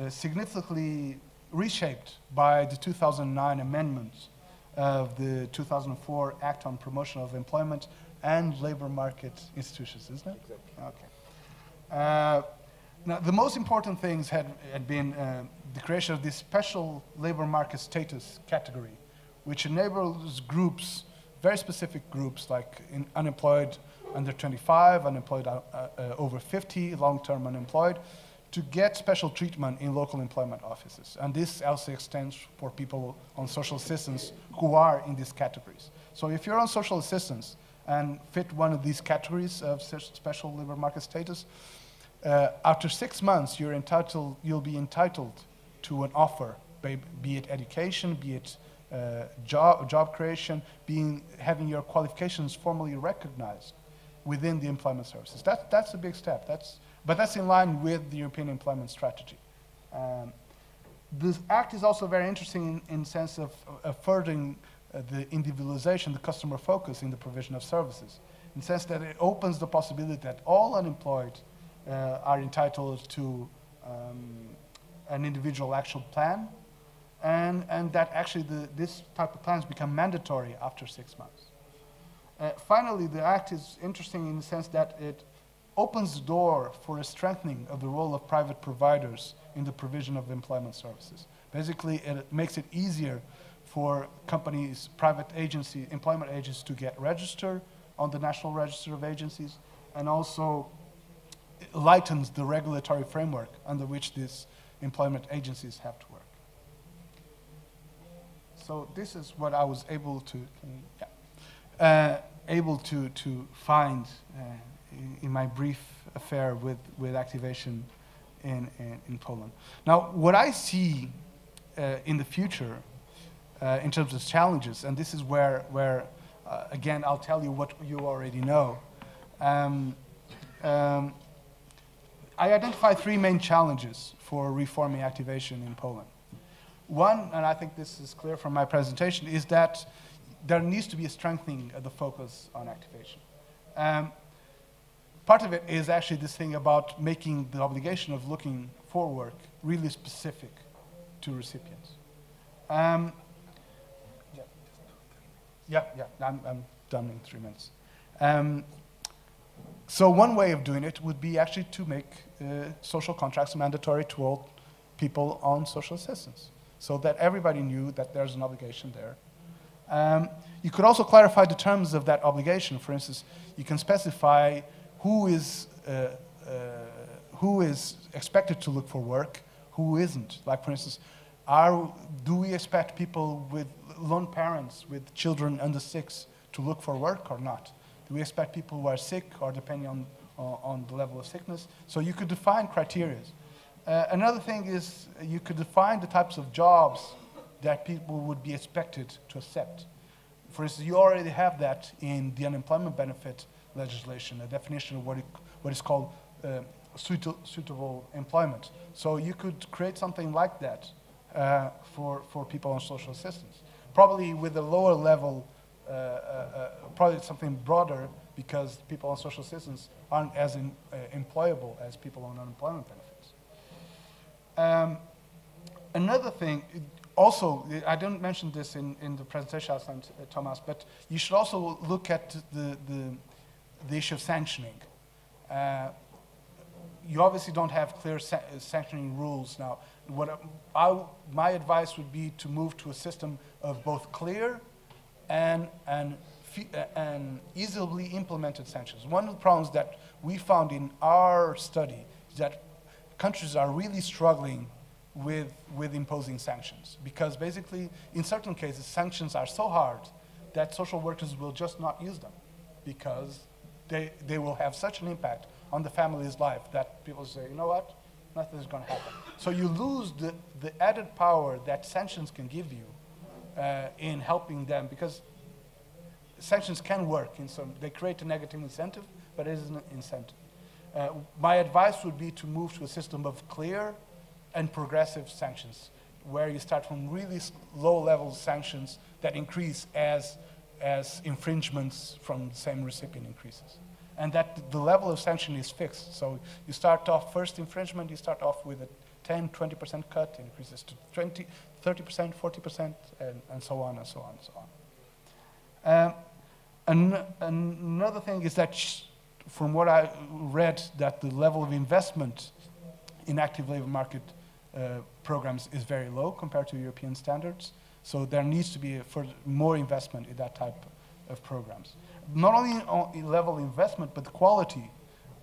significantly reshaped by the 2009 amendments of the 2004 Act on Promotion of Employment and Labor Market Institutions, isn't it? Exactly. Okay. Now, the most important things had been the creation of this special labor market status category, which enables groups, very specific groups, like unemployed under 25, unemployed over 50, long-term unemployed, to get special treatment in local employment offices. And this also extends for people on social assistance who are in these categories. So if you're on social assistance and fit one of these categories of such special labor market status, after 6 months, you'll be entitled to an offer, be it education, be it job creation, having your qualifications formally recognized within the employment services. That's a big step. But that's in line with the European employment strategy. This act is also very interesting in the sense of furthering the individualization, the customer focus in the provision of services, in the sense that it opens the possibility that all unemployed are entitled to an individual action plan, and that actually this type of plans become mandatory after 6 months. Finally, the act is interesting in the sense that it opens the door for a strengthening of the role of private providers in the provision of employment services. Basically, it makes it easier for companies, private agencies, employment agencies to get registered on the National Register of Agencies, and also lightens the regulatory framework under which these employment agencies have to work. So this is what I was able to find in my brief affair with activation in Poland. Now, what I see in the future in terms of challenges, and this is where again, I'll tell you what you already know. I identify three main challenges for reforming activation in Poland. One, and I think this is clear from my presentation, is that there needs to be a strengthening of the focus on activation. Part of it is actually this thing about making the obligation of looking for work really specific to recipients. I'm done in 3 minutes. So one way of doing it would be actually to make social contracts mandatory to all people on social assistance, so that everybody knew that there's an obligation there. You could also clarify the terms of that obligation. For instance, you can specify who is expected to look for work, who isn't. Like, for instance, do we expect people with lone parents with children under 6 to look for work or not? Do we expect people who are sick, or depending on the level of sickness? So you could define criteria. Another thing is you could define the types of jobs that people would be expected to accept. For instance, you already have that in the unemployment benefit legislation, a definition of what is called suitable employment. So you could create something like that for people on social assistance. Probably with a lower level, probably something broader, because people on social assistance aren't as employable as people on unemployment benefits. Another thing, also, I didn't mention this in the presentation I sent Tomasz, but you should also look at the issue of sanctioning. You obviously don't have clear sanctioning rules now. My advice would be to move to a system of both clear and easily implemented sanctions. One of the problems that we found in our study is that countries are really struggling with imposing sanctions, because basically, in certain cases, sanctions are so hard that social workers will just not use them, because they will have such an impact on the family's life that people say, you know what, nothing's going to happen. So you lose the added power that sanctions can give you in helping them, because sanctions can work. They create a negative incentive, but it is an incentive. My advice would be to move to a system of clear and progressive sanctions, where you start from really low-level sanctions that increase as infringements from the same recipient increases. And that the level of sanction is fixed. So you start off, first infringement, you start off with a 10, 20% cut, it increases to 20, 30%, 40%, and so on and so on and so on. Another thing is that, from what I read, that the level of investment in active labor market programs is very low compared to European standards. So there needs to be more investment in that type of programs. Not only in level of investment, but the quality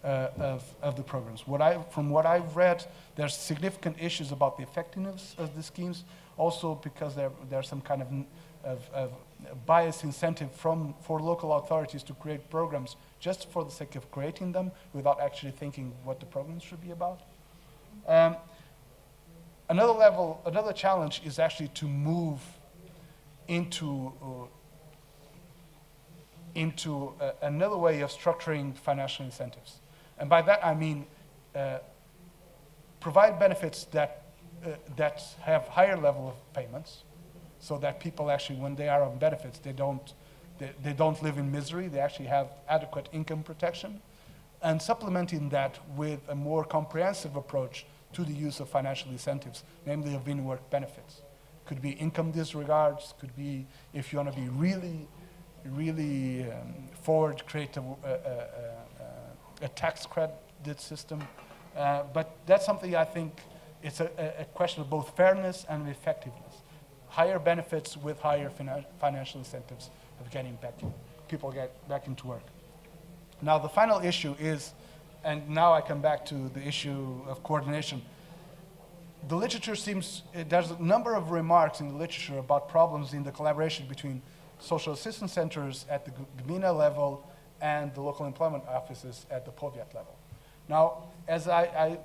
of the programs. From what I've read, there's significant issues about the effectiveness of the schemes, also because there's some kind of bias incentive for local authorities to create programs just for the sake of creating them, without actually thinking what the programs should be about. Another challenge is actually to move into another way of structuring financial incentives. And by that I mean provide benefits that have higher level of payments, so that people actually, when they are on benefits, they don't live in misery, they actually have adequate income protection, and supplementing that with a more comprehensive approach to the use of financial incentives, namely of in-work benefits. Could be income disregards, could be, if you want to be really forward, create a tax credit system. But that's something I think it's a question of both fairness and effectiveness. Higher benefits with higher financial incentives of getting people get back into work. Now the final issue is, and now I come back to the issue of coordination. The literature there's a number of remarks in the literature about problems in the collaboration between social assistance centers at the gmina level and the local employment offices at the powiat level. Now, as I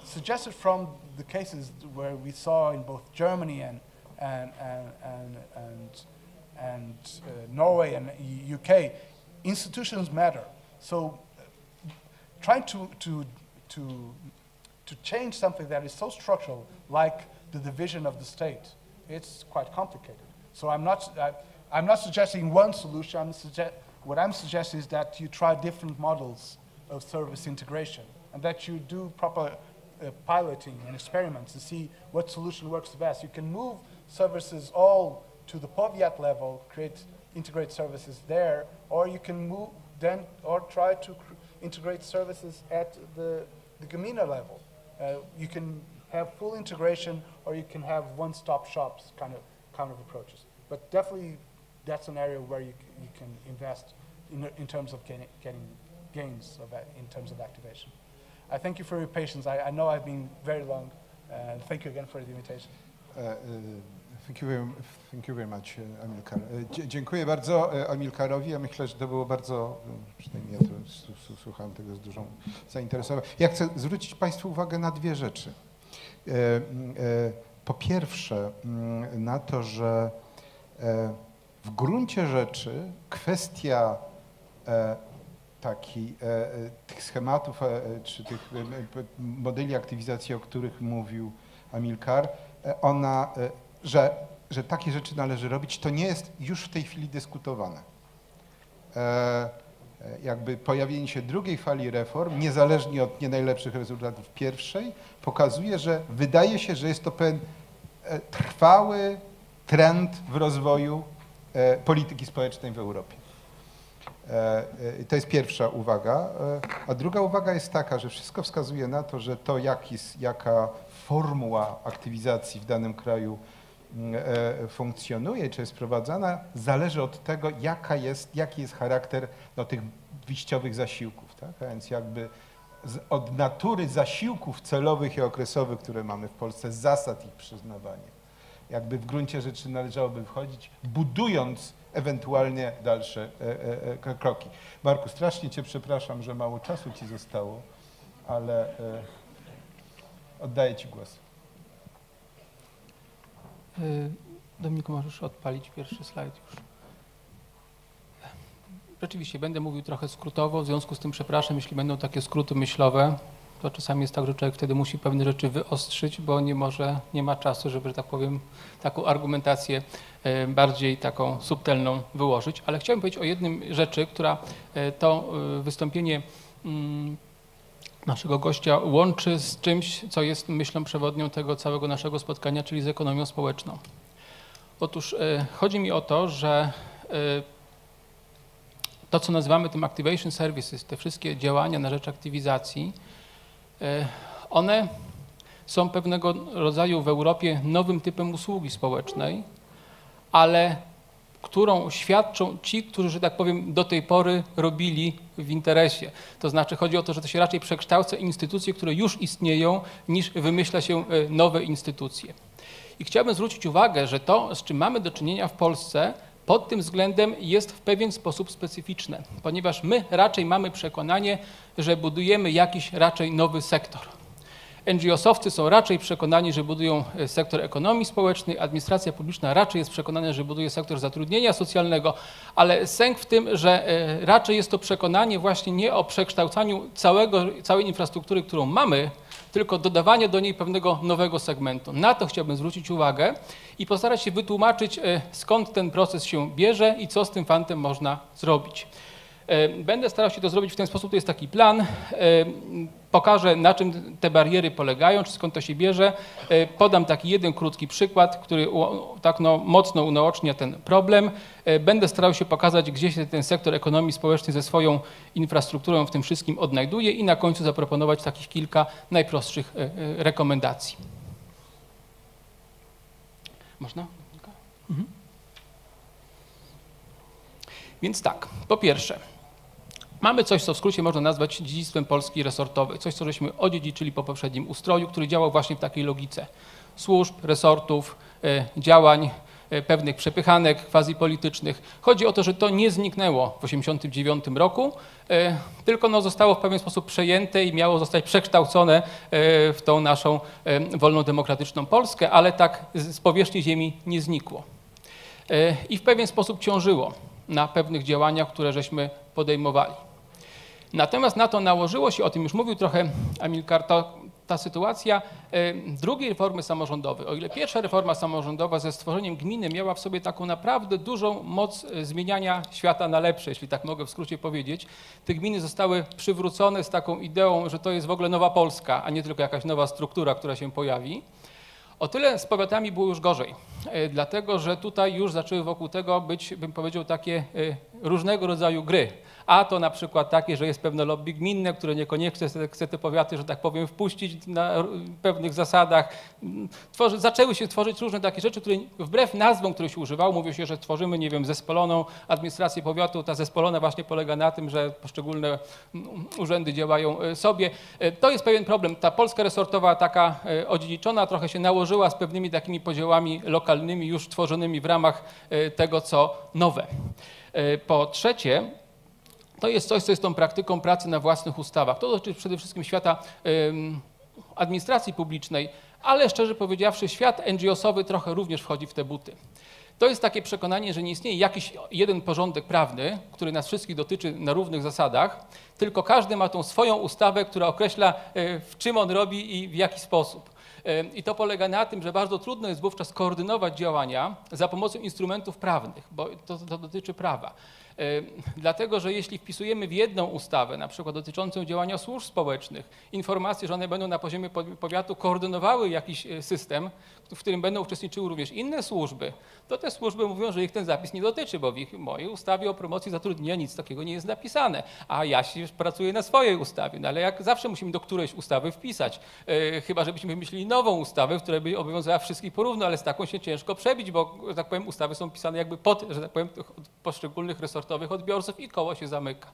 suggested from the cases where we saw in both Germany and and Norway and UK, institutions matter. So trying to change something that is so structural, like the division of the state, it's quite complicated. So I'm not suggesting one solution. What I'm suggesting is that you try different models of service integration, and that you do proper piloting and experiments to see what solution works best. You can move services all to the powiat level, integrate services there, or you can move then, or try to integrate services at the gmina level. You can have full integration, or you can have one-stop shops kind of approaches. But definitely, that's an area where you can invest in terms of getting gains in terms of activation. I thank you for your patience. I know I've been very long. Thank you again for the invitation. Thank you very much, Amilcar. Dziękuję bardzo Amilcarowi. Ja myślę, że to było bardzo, przynajmniej ja to słuchałem tego z dużą zainteresowaniem. Ja chcę zwrócić Państwu uwagę na dwie rzeczy. Po pierwsze na to, że w gruncie rzeczy kwestia tych schematów czy tych modeli aktywizacji, o których mówił Amilcar, że takie rzeczy należy robić, to nie jest już w tej chwili dyskutowane. Jakby pojawienie się drugiej fali reform, niezależnie od nie najlepszych rezultatów pierwszej, pokazuje, że wydaje się, że jest to pewien trwały trend w rozwoju polityki społecznej w Europie. To jest pierwsza uwaga. A druga uwaga jest taka, że wszystko wskazuje na to, że to jaka formuła aktywizacji w danym kraju funkcjonuje, czy jest wprowadzana, zależy od tego, jaki jest charakter tych wyjściowych zasiłków. Tak? A więc jakby od natury zasiłków celowych i okresowych, które mamy w Polsce, zasad ich przyznawania, jakby w gruncie rzeczy należałoby wchodzić, budując ewentualnie dalsze kroki. Marku, strasznie Cię przepraszam, że mało czasu Ci zostało, ale oddaję Ci głos. Dominiku, możesz odpalić pierwszy slajd już. Rzeczywiście będę mówił trochę skrótowo, w związku z tym przepraszam, jeśli będą takie skróty myślowe. To czasami jest tak, że człowiek wtedy musi pewne rzeczy wyostrzyć, bo nie ma czasu, żeby, że tak powiem, taką argumentację bardziej taką subtelną wyłożyć. Ale chciałem powiedzieć o jednym rzeczy, która to wystąpienie naszego gościa łączy z czymś, co jest myślą przewodnią tego całego naszego spotkania, czyli z ekonomią społeczną. Otóż chodzi mi o to, że to, co nazywamy tym activation services, te wszystkie działania na rzecz aktywizacji, one są pewnego rodzaju w Europie nowym typem usługi społecznej, ale którą świadczą ci, którzy, że tak powiem, do tej pory robili w interesie. To znaczy chodzi o to, że to się raczej przekształca instytucje, które już istnieją, niż wymyśla się nowe instytucje. I chciałbym zwrócić uwagę, że to, z czym mamy do czynienia w Polsce, pod tym względem jest w pewien sposób specyficzne, ponieważ my raczej mamy przekonanie, że budujemy jakiś raczej nowy sektor. NGO-sowcy są raczej przekonani, że budują sektor ekonomii społecznej, administracja publiczna raczej jest przekonana, że buduje sektor zatrudnienia socjalnego, ale sęk w tym, że raczej jest to przekonanie właśnie nie o przekształcaniu całej infrastruktury, którą mamy, tylko dodawanie do niej pewnego nowego segmentu. Na to chciałbym zwrócić uwagę i postarać się wytłumaczyć, skąd ten proces się bierze i co z tym fantem można zrobić. Będę starał się to zrobić w ten sposób, to jest taki plan, pokażę, na czym te bariery polegają, czy skąd to się bierze, podam taki jeden krótki przykład, który tak mocno unaocznia ten problem. Będę starał się pokazać, gdzie się ten sektor ekonomii społecznej ze swoją infrastrukturą w tym wszystkim odnajduje i na końcu zaproponować takich kilka najprostszych rekomendacji. Można? Mhm. Więc tak, po pierwsze, mamy coś, co w skrócie można nazwać dziedzictwem Polski resortowej, coś, co żeśmy odziedziczyli po poprzednim ustroju, który działał właśnie w takiej logice służb, resortów, działań, pewnych przepychanek quasi-politycznych. Chodzi o to, że to nie zniknęło w 1989 roku, tylko zostało w pewien sposób przejęte i miało zostać przekształcone w tą naszą wolną, demokratyczną Polskę, ale tak z powierzchni ziemi nie znikło. i w pewien sposób ciążyło na pewnych działaniach, które żeśmy podejmowali. Natomiast na to nałożyło się, o tym już mówił trochę Amilcar, ta sytuacja drugiej reformy samorządowej. O ile pierwsza reforma samorządowa ze stworzeniem gminy miała w sobie taką naprawdę dużą moc zmieniania świata na lepsze, jeśli tak mogę w skrócie powiedzieć, te gminy zostały przywrócone z taką ideą, że to jest w ogóle nowa Polska, a nie tylko jakaś nowa struktura, która się pojawi. O tyle z powiatami było już gorzej, dlatego że tutaj już zaczęły wokół tego być, bym powiedział, takie różnego rodzaju gry. A to na przykład takie, że jest pewne lobby gminne, które niekoniecznie chce te powiaty, że tak powiem, wpuścić na pewnych zasadach. Zaczęły się tworzyć różne takie rzeczy, które wbrew nazwom, które się używało, mówi się, że tworzymy, nie wiem, zespoloną administrację powiatu. Ta zespolona właśnie polega na tym, że poszczególne urzędy działają sobie. To jest pewien problem. Ta Polska resortowa taka odziedziczona trochę się nałożyła z pewnymi takimi podziałami lokalnymi już tworzonymi w ramach tego, co nowe. Po trzecie, to jest coś, co jest tą praktyką pracy na własnych ustawach. To dotyczy przede wszystkim świata administracji publicznej, ale szczerze powiedziawszy świat NGO-sowy trochę również wchodzi w te buty. To jest takie przekonanie, że nie istnieje jakiś jeden porządek prawny, który nas wszystkich dotyczy na równych zasadach, tylko każdy ma tą swoją ustawę, która określa, w czym on robi i w jaki sposób. I to polega na tym, że bardzo trudno jest wówczas koordynować działania za pomocą instrumentów prawnych, bo to dotyczy prawa. Dlatego, że jeśli wpisujemy w jedną ustawę, na przykład dotyczącą działania służb społecznych, informacje, że one będą na poziomie powiatu koordynowały jakiś system, w którym będą uczestniczyły również inne służby, to te służby mówią, że ich ten zapis nie dotyczy, bo w mojej ustawie o promocji zatrudnienia nic takiego nie jest napisane, a ja się pracuję na swojej ustawie, no ale jak zawsze musimy do którejś ustawy wpisać, chyba żebyśmy wymyślili nową ustawę, w której by obowiązywała wszystkich porówno, ale z taką się ciężko przebić, bo, że tak powiem, ustawy są pisane jakby pod, że tak powiem, poszczególnych resortowych odbiorców i koło się zamyka.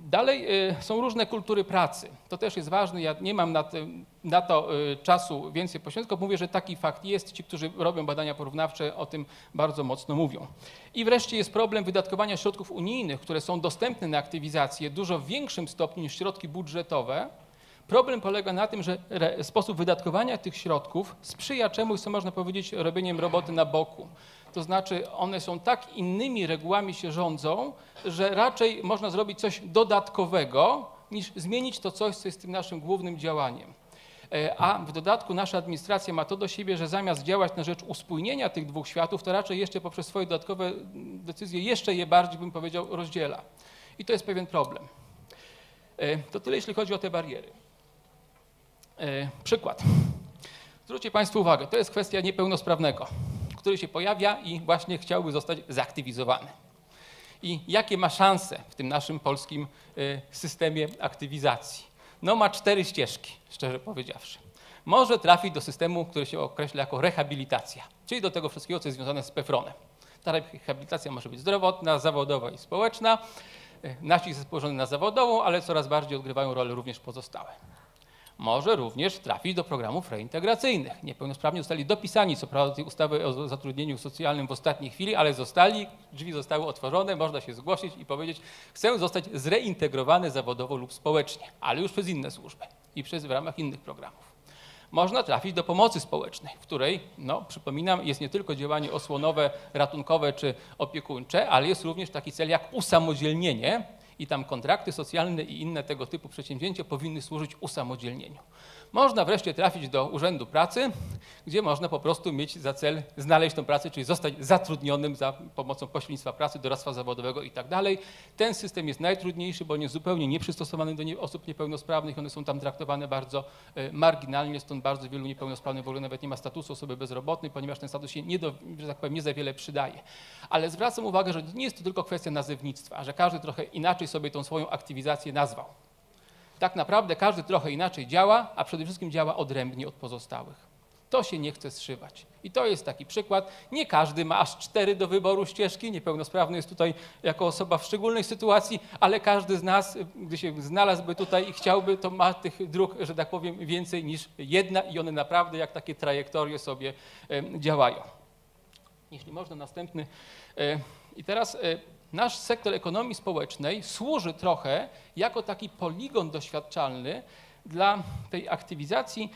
Dalej są różne kultury pracy. To też jest ważne. Ja nie mam na to czasu więcej poświęcić, tylko mówię, że taki fakt jest. Ci, którzy robią badania porównawcze, o tym bardzo mocno mówią. I wreszcie jest problem wydatkowania środków unijnych, które są dostępne na aktywizację dużo w większym stopniu niż środki budżetowe. Problem polega na tym, że sposób wydatkowania tych środków sprzyja czemuś, co można powiedzieć, robieniem roboty na boku. To znaczy one są tak innymi regułami się rządzą, że raczej można zrobić coś dodatkowego, niż zmienić to coś, co jest tym naszym głównym działaniem. A w dodatku nasza administracja ma to do siebie, że zamiast działać na rzecz uspójnienia tych dwóch światów, to raczej jeszcze poprzez swoje dodatkowe decyzje jeszcze je bardziej, bym powiedział, rozdziela. I to jest pewien problem. To tyle, jeśli chodzi o te bariery. Przykład. Zwróćcie Państwo uwagę, to jest kwestia niepełnosprawnego, który się pojawia i właśnie chciałby zostać zaktywizowany. I jakie ma szanse w tym naszym polskim systemie aktywizacji? No ma 4 ścieżki, szczerze powiedziawszy. Może trafić do systemu, który się określa jako rehabilitacja, czyli do tego wszystkiego, co jest związane z PFRON-em. Ta rehabilitacja może być zdrowotna, zawodowa i społeczna. Nacisk jest położony na zawodową, ale coraz bardziej odgrywają rolę również pozostałe. Może również trafić do programów reintegracyjnych. Niepełnosprawni zostali dopisani, co prawda, do tej ustawy o zatrudnieniu socjalnym w ostatniej chwili, ale drzwi zostały otworzone, można się zgłosić i powiedzieć, chcę zostać zreintegrowany zawodowo lub społecznie, ale już przez inne służby i w ramach innych programów. Można trafić do pomocy społecznej, w której, no, przypominam, jest nie tylko działanie osłonowe, ratunkowe czy opiekuńcze, ale jest również taki cel jak usamodzielnienie, i tam kontrakty socjalne i inne tego typu przedsięwzięcia powinny służyć usamodzielnieniu. Można wreszcie trafić do Urzędu Pracy, gdzie można po prostu mieć za cel znaleźć tę pracę, czyli zostać zatrudnionym za pomocą pośrednictwa pracy, doradztwa zawodowego i tak dalej. Ten system jest najtrudniejszy, bo on jest zupełnie nieprzystosowany do osób niepełnosprawnych. One są tam traktowane bardzo marginalnie, stąd bardzo wielu niepełnosprawnych w ogóle nawet nie ma statusu osoby bezrobotnej, ponieważ ten status się że tak powiem, nie za wiele przydaje. Ale zwracam uwagę, że nie jest to tylko kwestia nazewnictwa, że każdy trochę inaczej sobie tą swoją aktywizację nazwał. Tak naprawdę każdy trochę inaczej działa, a przede wszystkim działa odrębnie od pozostałych. To się nie chce zszywać. I to jest taki przykład. Nie każdy ma aż 4 do wyboru ścieżki. Niepełnosprawny jest tutaj jako osoba w szczególnej sytuacji, ale każdy z nas, gdy się znalazłby tutaj i chciałby, to ma tych dróg, że tak powiem, więcej niż jedna i one naprawdę jak takie trajektorie sobie działają. Jeśli można, następny. I teraz nasz sektor ekonomii społecznej służy trochę jako taki poligon doświadczalny dla tej aktywizacji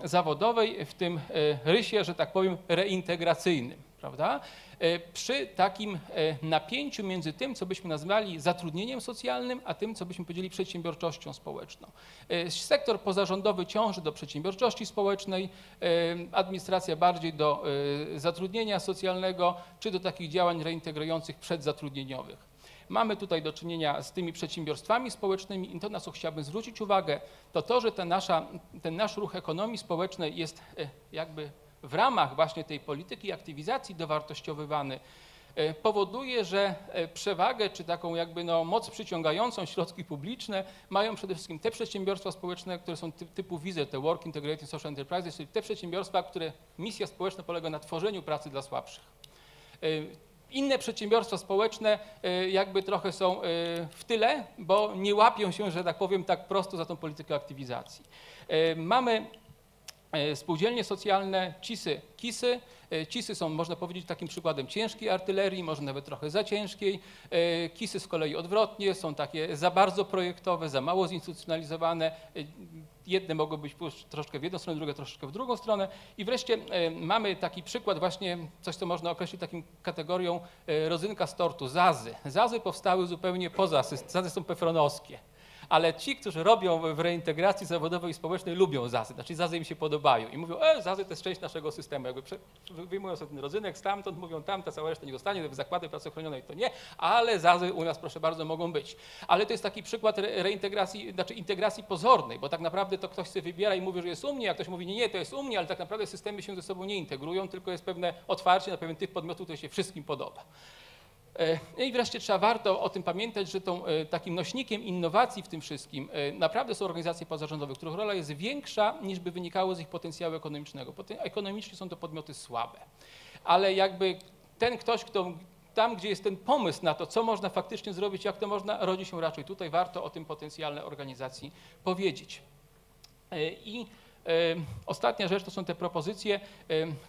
zawodowej w tym rysie, że tak powiem, reintegracyjnym. prawda? Przy takim napięciu między tym, co byśmy nazwali zatrudnieniem socjalnym, a tym, co byśmy powiedzieli przedsiębiorczością społeczną. Sektor pozarządowy ciąży do przedsiębiorczości społecznej, administracja bardziej do zatrudnienia socjalnego, czy do takich działań reintegrujących przedzatrudnieniowych. Mamy tutaj do czynienia z tymi przedsiębiorstwami społecznymi i to, na co chciałbym zwrócić uwagę, to, że ten nasz ruch ekonomii społecznej jest jakby w ramach właśnie tej polityki aktywizacji dowartościowywany, powoduje, że przewagę czy taką jakby moc przyciągającą środki publiczne mają przede wszystkim te przedsiębiorstwa społeczne, które są typu WIZE, te Work Integrated Social Enterprises, czyli te przedsiębiorstwa, które misja społeczna polega na tworzeniu pracy dla słabszych. Inne przedsiębiorstwa społeczne jakby trochę są w tyle, bo nie łapią się, że tak powiem, tak prosto za tą politykę aktywizacji. Mamy spółdzielnie socjalne, CIS-y, KIS-y. CIS-y są, można powiedzieć, takim przykładem ciężkiej artylerii, może nawet trochę za ciężkiej. KIS-y z kolei odwrotnie, są takie za bardzo projektowe, za mało zinstytucjonalizowane. Jedne mogą być troszkę w jedną stronę, drugie troszkę w drugą stronę. I wreszcie mamy taki przykład właśnie, coś co można określić taką kategorią rodzynka z tortu, ZAZ-y. ZAZ-y powstały zupełnie poza systemem, ZAZ-y są pefronowskie. Ale ci, którzy robią w reintegracji zawodowej i społecznej, lubią ZAZ-y, znaczy ZAZ-y im się podobają i mówią, ZAZ-y to jest część naszego systemu, jakby wyjmują sobie ten rodzynek stamtąd, mówią tam, ta cała reszta nie dostanie, w zakłady pracy ochronionej to nie, ale ZAZ-y u nas proszę bardzo mogą być. Ale to jest taki przykład reintegracji, znaczy integracji pozornej, bo tak naprawdę to ktoś sobie wybiera i mówi, że jest u mnie, a ktoś mówi, nie, to jest u mnie, ale tak naprawdę systemy się ze sobą nie integrują, tylko jest pewne otwarcie na pewien typ podmiotu, który się wszystkim podoba. I wreszcie warto o tym pamiętać, że takim nośnikiem innowacji w tym wszystkim naprawdę są organizacje pozarządowe, których rola jest większa niż by wynikało z ich potencjału ekonomicznego. Ekonomicznie są to podmioty słabe, ale jakby ten ktoś, kto tam, gdzie jest ten pomysł na to, co można faktycznie zrobić, jak to można, rodzi się raczej tutaj. Warto o tym potencjalnej organizacji powiedzieć. I ostatnia rzecz to są te propozycje,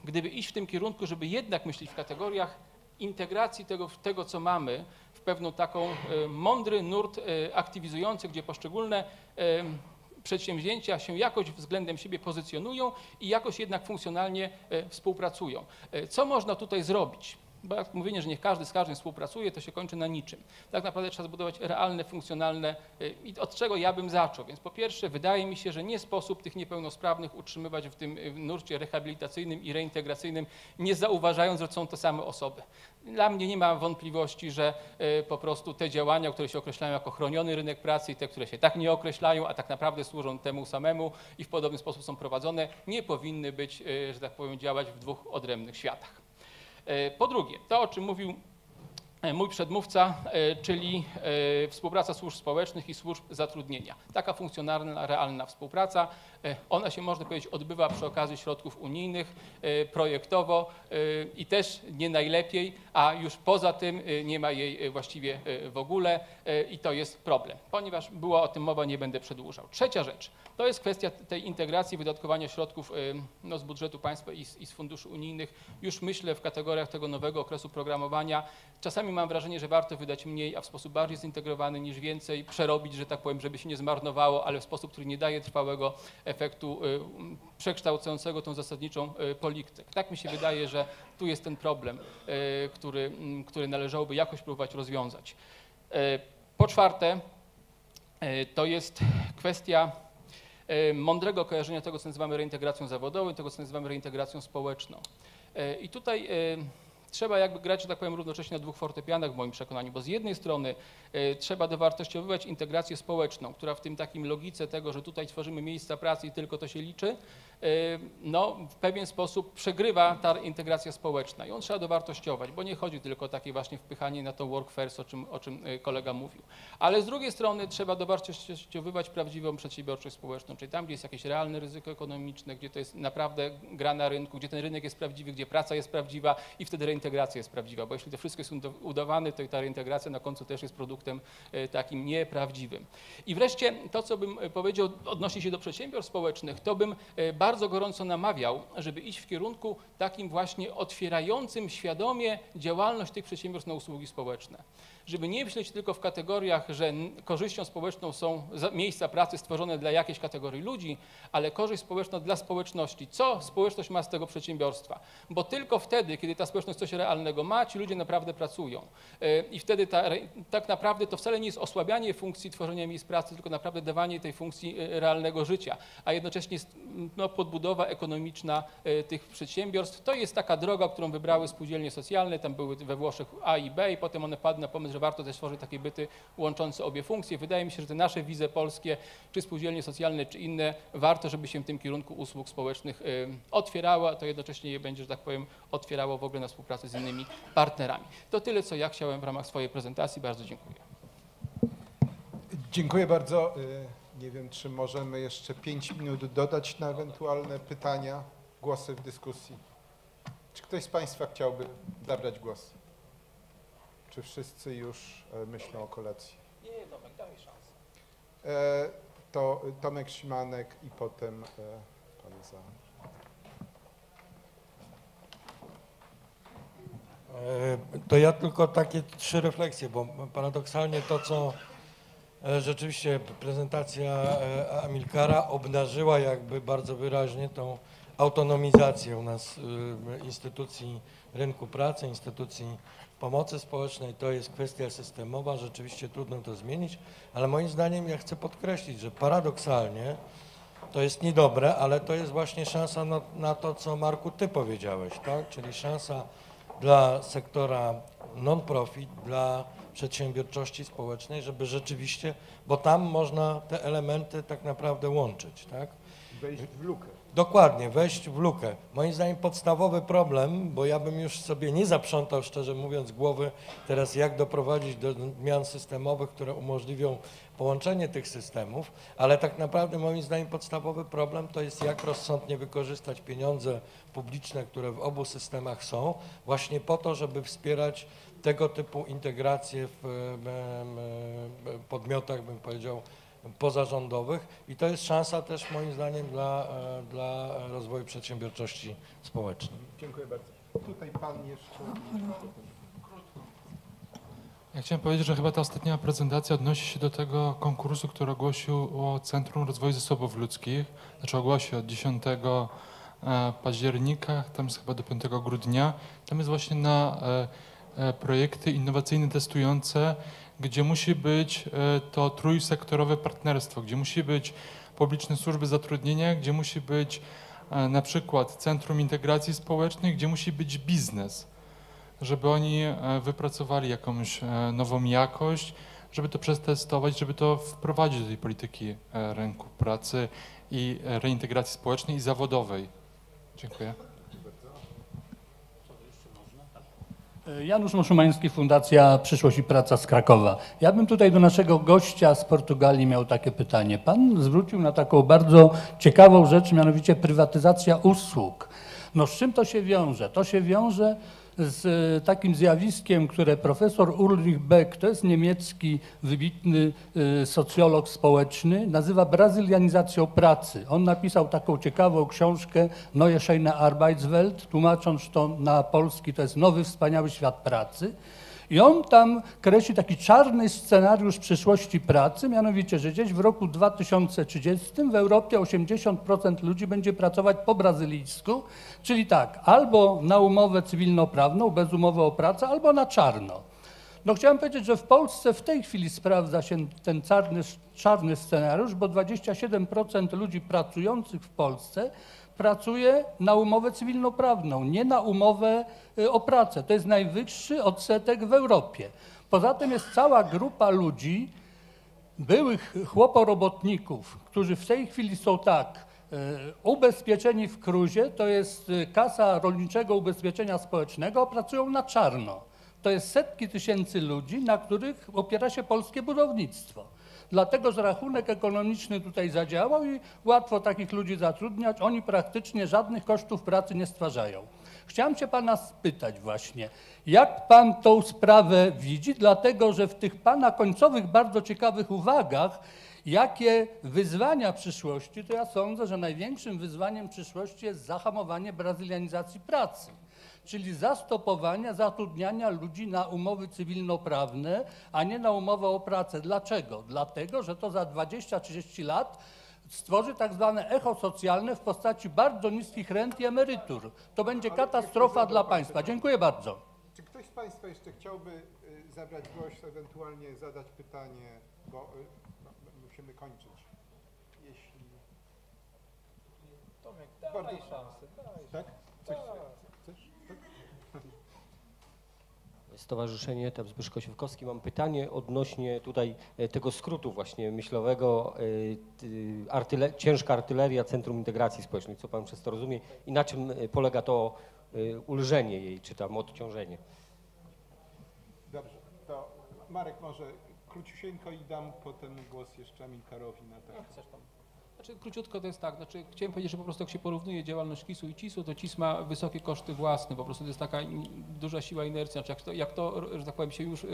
gdyby iść w tym kierunku, żeby jednak myśleć w kategoriach integracji tego, co mamy, w pewną taką mądry nurt aktywizujący, gdzie poszczególne przedsięwzięcia się jakoś względem siebie pozycjonują i jakoś jednak funkcjonalnie współpracują. Co można tutaj zrobić? Bo jak mówienie, że niech każdy z każdym współpracuje, to się kończy na niczym. Tak naprawdę trzeba zbudować realne, funkcjonalne i od czego ja bym zaczął. Więc po pierwsze, wydaje mi się, że nie sposób tych niepełnosprawnych utrzymywać w tym nurcie rehabilitacyjnym i reintegracyjnym, nie zauważając, że są to same osoby. Dla mnie nie ma wątpliwości, że po prostu te działania, które się określają jako chroniony rynek pracy i te, które się tak nie określają, a tak naprawdę służą temu samemu i w podobny sposób są prowadzone, nie powinny być, że tak powiem, działać w dwóch odrębnych światach. Po drugie, to o czym mówił mój przedmówca, czyli współpraca służb społecznych i służb zatrudnienia. Taka funkcjonalna, realna współpraca, ona się, można powiedzieć, odbywa przy okazji środków unijnych, projektowo i też nie najlepiej, a już poza tym nie ma jej właściwie w ogóle i to jest problem. Ponieważ była o tym mowa, nie będę przedłużał. Trzecia rzecz, to jest kwestia tej integracji wydatkowania środków z budżetu państwa i z funduszy unijnych. Już myślę w kategoriach tego nowego okresu programowania. Czasami mam wrażenie, że warto wydać mniej, a w sposób bardziej zintegrowany niż więcej, przerobić, że tak powiem, żeby się nie zmarnowało, ale w sposób, który nie daje trwałego efektu przekształcającego tą zasadniczą politykę. Tak mi się wydaje, że tu jest ten problem, który należałoby jakoś próbować rozwiązać. Po czwarte, to jest kwestia mądrego kojarzenia tego, co nazywamy reintegracją zawodową i tego, co nazywamy reintegracją społeczną. I tutaj trzeba jakby grać, że tak powiem, równocześnie na dwóch fortepianach w moim przekonaniu, bo z jednej strony trzeba dowartościowywać integrację społeczną, która w tym takim logice tego, że tutaj tworzymy miejsca pracy i tylko to się liczy, no w pewien sposób przegrywa ta integracja społeczna i on trzeba dowartościować, bo nie chodzi tylko o takie właśnie wpychanie na tą workforce, o czym kolega mówił. Ale z drugiej strony trzeba dowartościowywać prawdziwą przedsiębiorczość społeczną, czyli tam, gdzie jest jakieś realne ryzyko ekonomiczne, gdzie to jest naprawdę gra na rynku, gdzie ten rynek jest prawdziwy, gdzie praca jest prawdziwa i wtedy reintegracja reintegracja jest prawdziwa, bo jeśli to wszystko jest udawane, to i ta reintegracja na końcu też jest produktem takim nieprawdziwym. I wreszcie to, co bym powiedział, odnosi się do przedsiębiorstw społecznych, to bym bardzo gorąco namawiał, żeby iść w kierunku takim właśnie otwierającym świadomie działalność tych przedsiębiorstw na usługi społeczne. Żeby nie myśleć tylko w kategoriach, że korzyścią społeczną są miejsca pracy stworzone dla jakiejś kategorii ludzi, ale korzyść społeczna dla społeczności. Co społeczność ma z tego przedsiębiorstwa? Bo tylko wtedy, kiedy ta społeczność coś realnego ma, ci ludzie naprawdę pracują. I wtedy tak naprawdę to wcale nie jest osłabianie funkcji tworzenia miejsc pracy, tylko naprawdę dawanie tej funkcji realnego życia, a jednocześnie podbudowa ekonomiczna tych przedsiębiorstw. To jest taka droga, którą wybrały spółdzielnie socjalne, tam były we Włoszech A i B i potem one padły na pomysł, że warto też stworzyć takie byty łączące obie funkcje. Wydaje mi się, że te nasze wize polskie, czy spółdzielnie socjalne, czy inne, warto, żeby się w tym kierunku usług społecznych otwierało, a to jednocześnie je będzie, że tak powiem, otwierało w ogóle na współpracę z innymi partnerami. To tyle, co ja chciałem w ramach swojej prezentacji. Bardzo dziękuję. Dziękuję bardzo. Nie wiem, czy możemy jeszcze 5 minut dodać na ewentualne pytania, głosy w dyskusji. Czy ktoś z Państwa chciałby zabrać głos? Czy wszyscy już myślą o kolacji? Nie, Tomek, daj mi szansę. To Tomek Szymanek i potem pan za. To ja tylko takie 3 refleksje, bo paradoksalnie to, co rzeczywiście prezentacja Amilcara obnażyła jakby bardzo wyraźnie tą autonomizację u nas instytucji rynku pracy, instytucji pomocy społecznej. To jest kwestia systemowa, rzeczywiście trudno to zmienić, ale moim zdaniem ja chcę podkreślić, że paradoksalnie to jest niedobre, ale to jest właśnie szansa na to, co Marku ty powiedziałeś, tak? Czyli szansa dla sektora non-profit, dla przedsiębiorczości społecznej, żeby rzeczywiście, bo tam można te elementy tak naprawdę łączyć, tak? Wejść w lukę. Dokładnie, wejść w lukę. Moim zdaniem podstawowy problem, bo ja bym już sobie nie zaprzątał, szczerze mówiąc, głowy teraz, jak doprowadzić do zmian systemowych, które umożliwią połączenie tych systemów, ale tak naprawdę moim zdaniem podstawowy problem to jest, jak rozsądnie wykorzystać pieniądze publiczne, które w obu systemach są, właśnie po to, żeby wspierać tego typu integracje w podmiotach, bym powiedział, pozarządowych i to jest szansa też moim zdaniem dla rozwoju przedsiębiorczości społecznej. Dziękuję bardzo. Tutaj pan jeszcze. Ja chciałem powiedzieć, że chyba ta ostatnia prezentacja odnosi się do tego konkursu, który ogłosił Centrum Rozwoju Zasobów Ludzkich. Znaczy ogłosił od 10 października, tam jest chyba do 5 grudnia. Tam jest właśnie na projekty innowacyjne testujące, gdzie musi być to trójsektorowe partnerstwo, gdzie musi być publiczne służby zatrudnienia, gdzie musi być na przykład Centrum Integracji Społecznej, gdzie musi być biznes, żeby oni wypracowali jakąś nową jakość, żeby to przetestować, żeby to wprowadzić do tej polityki rynku pracy i reintegracji społecznej i zawodowej. Dziękuję. Janusz Moszumański, Fundacja Przyszłość i Praca z Krakowa. Ja bym tutaj do naszego gościa z Portugalii miał takie pytanie. Pan zwrócił na taką bardzo ciekawą rzecz, mianowicie prywatyzacja usług. No z czym to się wiąże? To się wiąże z takim zjawiskiem, które profesor Ulrich Beck, to jest niemiecki wybitny socjolog społeczny, nazywa brazylianizacją pracy. On napisał taką ciekawą książkę Neue schöne Arbeitswelt, tłumacząc to na polski, to jest Nowy Wspaniały Świat Pracy. I on tam kreśli taki czarny scenariusz przyszłości pracy, mianowicie, że gdzieś w roku 2030 w Europie 80% ludzi będzie pracować po brazylijsku, czyli tak, albo na umowę cywilnoprawną, bez umowy o pracę, albo na czarno. No chciałem powiedzieć, że w Polsce w tej chwili sprawdza się ten czarny scenariusz, bo 27% ludzi pracujących w Polsce pracuje na umowę cywilnoprawną, nie na umowę o pracę. To jest najwyższy odsetek w Europie. Poza tym jest cała grupa ludzi, byłych chłoporobotników, którzy w tej chwili są tak ubezpieczeni w KRUS-ie, to jest Kasa Rolniczego Ubezpieczenia Społecznego, pracują na czarno. To jest setki tysięcy ludzi, na których opiera się polskie budownictwo. Dlatego, że rachunek ekonomiczny tutaj zadziałał i łatwo takich ludzi zatrudniać, oni praktycznie żadnych kosztów pracy nie stwarzają. Chciałem się pana spytać właśnie, jak pan tą sprawę widzi, dlatego że w tych pana końcowych, bardzo ciekawych uwagach, jakie wyzwania przyszłości, to ja sądzę, że największym wyzwaniem przyszłości jest zahamowanie brazylianizacji pracy, czyli zastopowania zatrudniania ludzi na umowy cywilnoprawne, a nie na umowę o pracę. Dlaczego? Dlatego, że to za 20-30 lat stworzy tak zwane echo socjalne w postaci bardzo niskich rent i emerytur. To będzie katastrofa dla państwa. Dziękuję bardzo. Czy ktoś z państwa jeszcze chciałby zabrać głos, ewentualnie zadać pytanie, bo musimy kończyć. Jeśli... Tomek, daj szansę. Tak? Coś chcesz? Tak? Stowarzyszenie Zbyszko Siewkowski. Mam pytanie odnośnie tutaj tego skrótu właśnie myślowego, ciężka artyleria, Centrum Integracji Społecznej. Co pan przez to rozumie i na czym polega to ulżenie jej, czy tam odciążenie? Dobrze, to Marek może króciusieńko i dam potem głos jeszcze Amilcarowi na tak. Znaczy, króciutko to jest tak, chciałem powiedzieć, że po prostu jak się porównuje działalność KIS-u i CIS-u, to CIS ma wysokie koszty własne, po prostu to jest taka duża siła inercji, znaczy jak to, że tak powiem, się już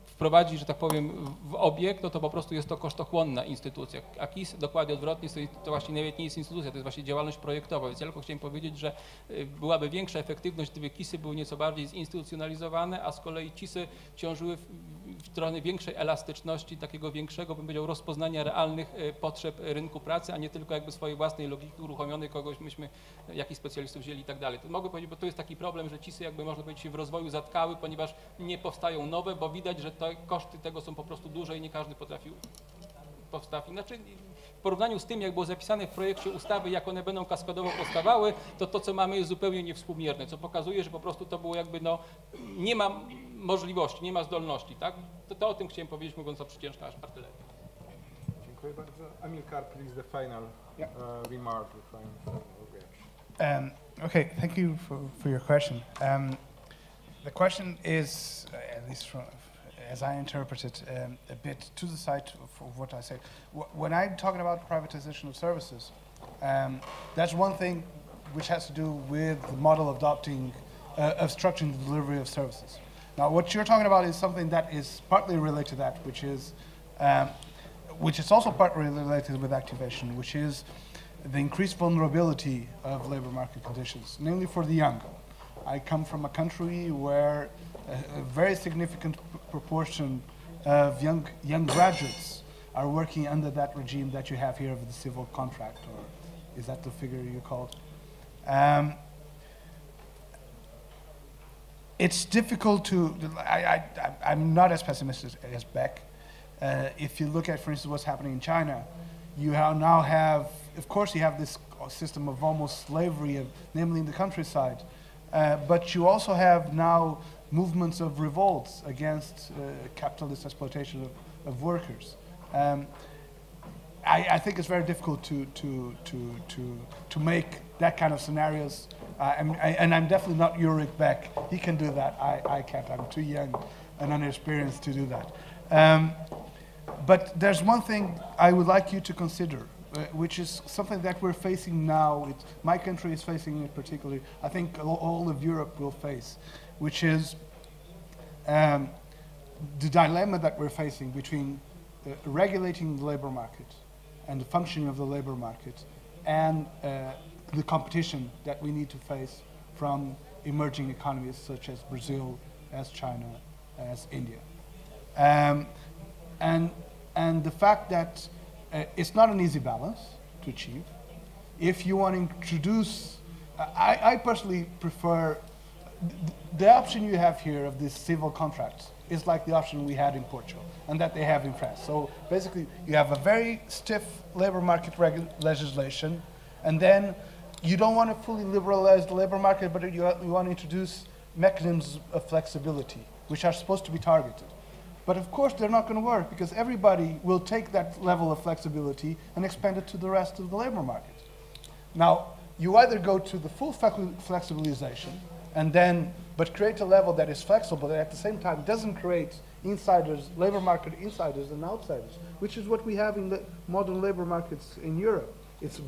wprowadzi, że tak powiem, w obieg, to po prostu jest to kosztochłonna instytucja, a KIS dokładnie odwrotnie, to właśnie nawet nie jest instytucja, to jest właśnie działalność projektowa, więc ja tylko chciałem powiedzieć, że byłaby większa efektywność, gdyby KIS-y były nieco bardziej zinstytucjonalizowane, a z kolei CIS-y ciążyły w trochę większej elastyczności, takiego większego, bym powiedział, rozpoznania realnych potrzeb rynku pracy, a nie tylko jakby swojej własnej logiki uruchomionej, kogoś myśmy, jakichś specjalistów wzięli i tak dalej. To mogę powiedzieć, bo to jest taki problem, że CIS-y jakby można powiedzieć się w rozwoju zatkały, ponieważ nie powstają nowe, bo widać, że koszty tego są po prostu duże i nie każdy potrafił powstawić. Znaczy, w porównaniu z tym, jak było zapisane w projekcie ustawy, jak one będą kaskadowo powstawały, to co mamy jest zupełnie niewspółmierne, co pokazuje, że po prostu to było jakby, nie ma możliwości, nie ma zdolności, tak? To o tym chciałem powiedzieć, mówiąc o ciężka artylerii. Dziękuję bardzo. Amilcar, please, the final remark, the final reaction. Okay, thank you for your question. The question is, at least from, as I interpret it, a bit to the side of what I said. When I'm talking about privatization of services, that's one thing which has to do with the model of adopting, of structuring the delivery of services. Now, what you're talking about is something that is partly related to that, which is also partly related with activation, which is the increased vulnerability of labor market conditions, namely for the young. I come from a country where a very significant proportion of young graduates are working under that regime that you have here of the civil contract, or is that the figure you called? It's difficult to, I'm not as pessimistic as Beck. If you look at, for instance, what's happening in China, you now have, of course, you have this system of almost slavery, namely in the countryside, but you also have now movements of revolts against capitalist exploitation of workers. I think it's very difficult to make that kind of scenarios, and I'm definitely not Ulrich Beck. He can do that. I can't. I'm too young and inexperienced to do that. But there's one thing I would like you to consider, which is something that we're facing now. My country is facing it particularly. I think all of Europe will face, which is the dilemma that we're facing between regulating the labor market and the functioning of the labor market and the competition that we need to face from emerging economies such as Brazil, as China, as India. And the fact that it's not an easy balance to achieve. If you want to introduce, I personally prefer the option you have here of these civil contracts is like the option we had in Portugal and that they have in France. So basically you have a very stiff labor market legislation, and then you don't want to fully liberalize the labor market, but you want to introduce mechanisms of flexibility, which are supposed to be targeted. But of course they're not going to work because everybody will take that level of flexibility and expand it to the rest of the labor market. Now, you either go to the full flexibilization and then, but create a level that is flexible and at the same time doesn't create insiders, labor market insiders and outsiders, which is what we have in the modern labor markets in Europe. It's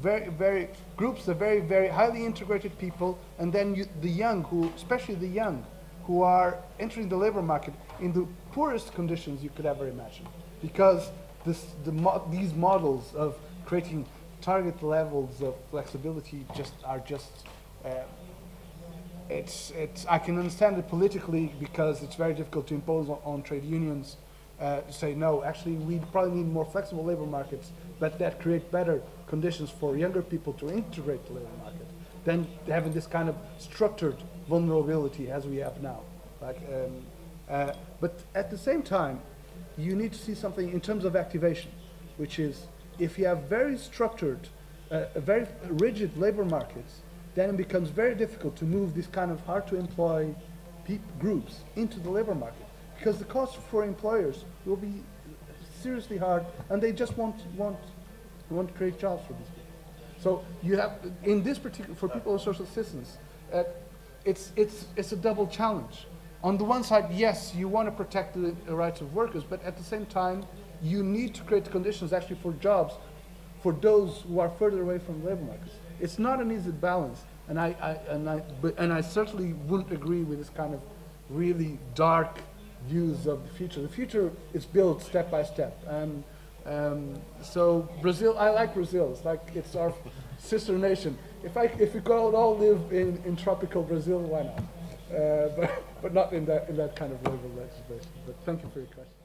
groups of very highly integrated people, and then the young, especially the young, who are entering the labor market in the poorest conditions you could ever imagine, because these models of creating target levels of flexibility I can understand it politically, because it's very difficult to impose on trade unions to say, no, actually we probably need more flexible labor markets, but that create better conditions for younger people to integrate the labor market than having this kind of structured vulnerability as we have now. But at the same time, you need to see something in terms of activation, which is, if you have very structured, very rigid labor markets, then it becomes very difficult to move this kind of hard-to-employ groups into the labor market, because the cost for employers will be seriously hard, and they just won't create jobs for these people. So you have, in this particular, for people with social assistance, it's a double challenge. On the one side, yes, you want to protect the rights of workers, but at the same time, you need to create conditions actually for jobs for those who are further away from the labor markets. It's not an easy balance, and I certainly wouldn't agree with this kind of really dark views of the future. The future is built step by step, and so Brazil, I like Brazil. It's like it's our sister nation. If we could all live in tropical Brazil, why not? But not in that kind of labor legislation. But thank you for your question.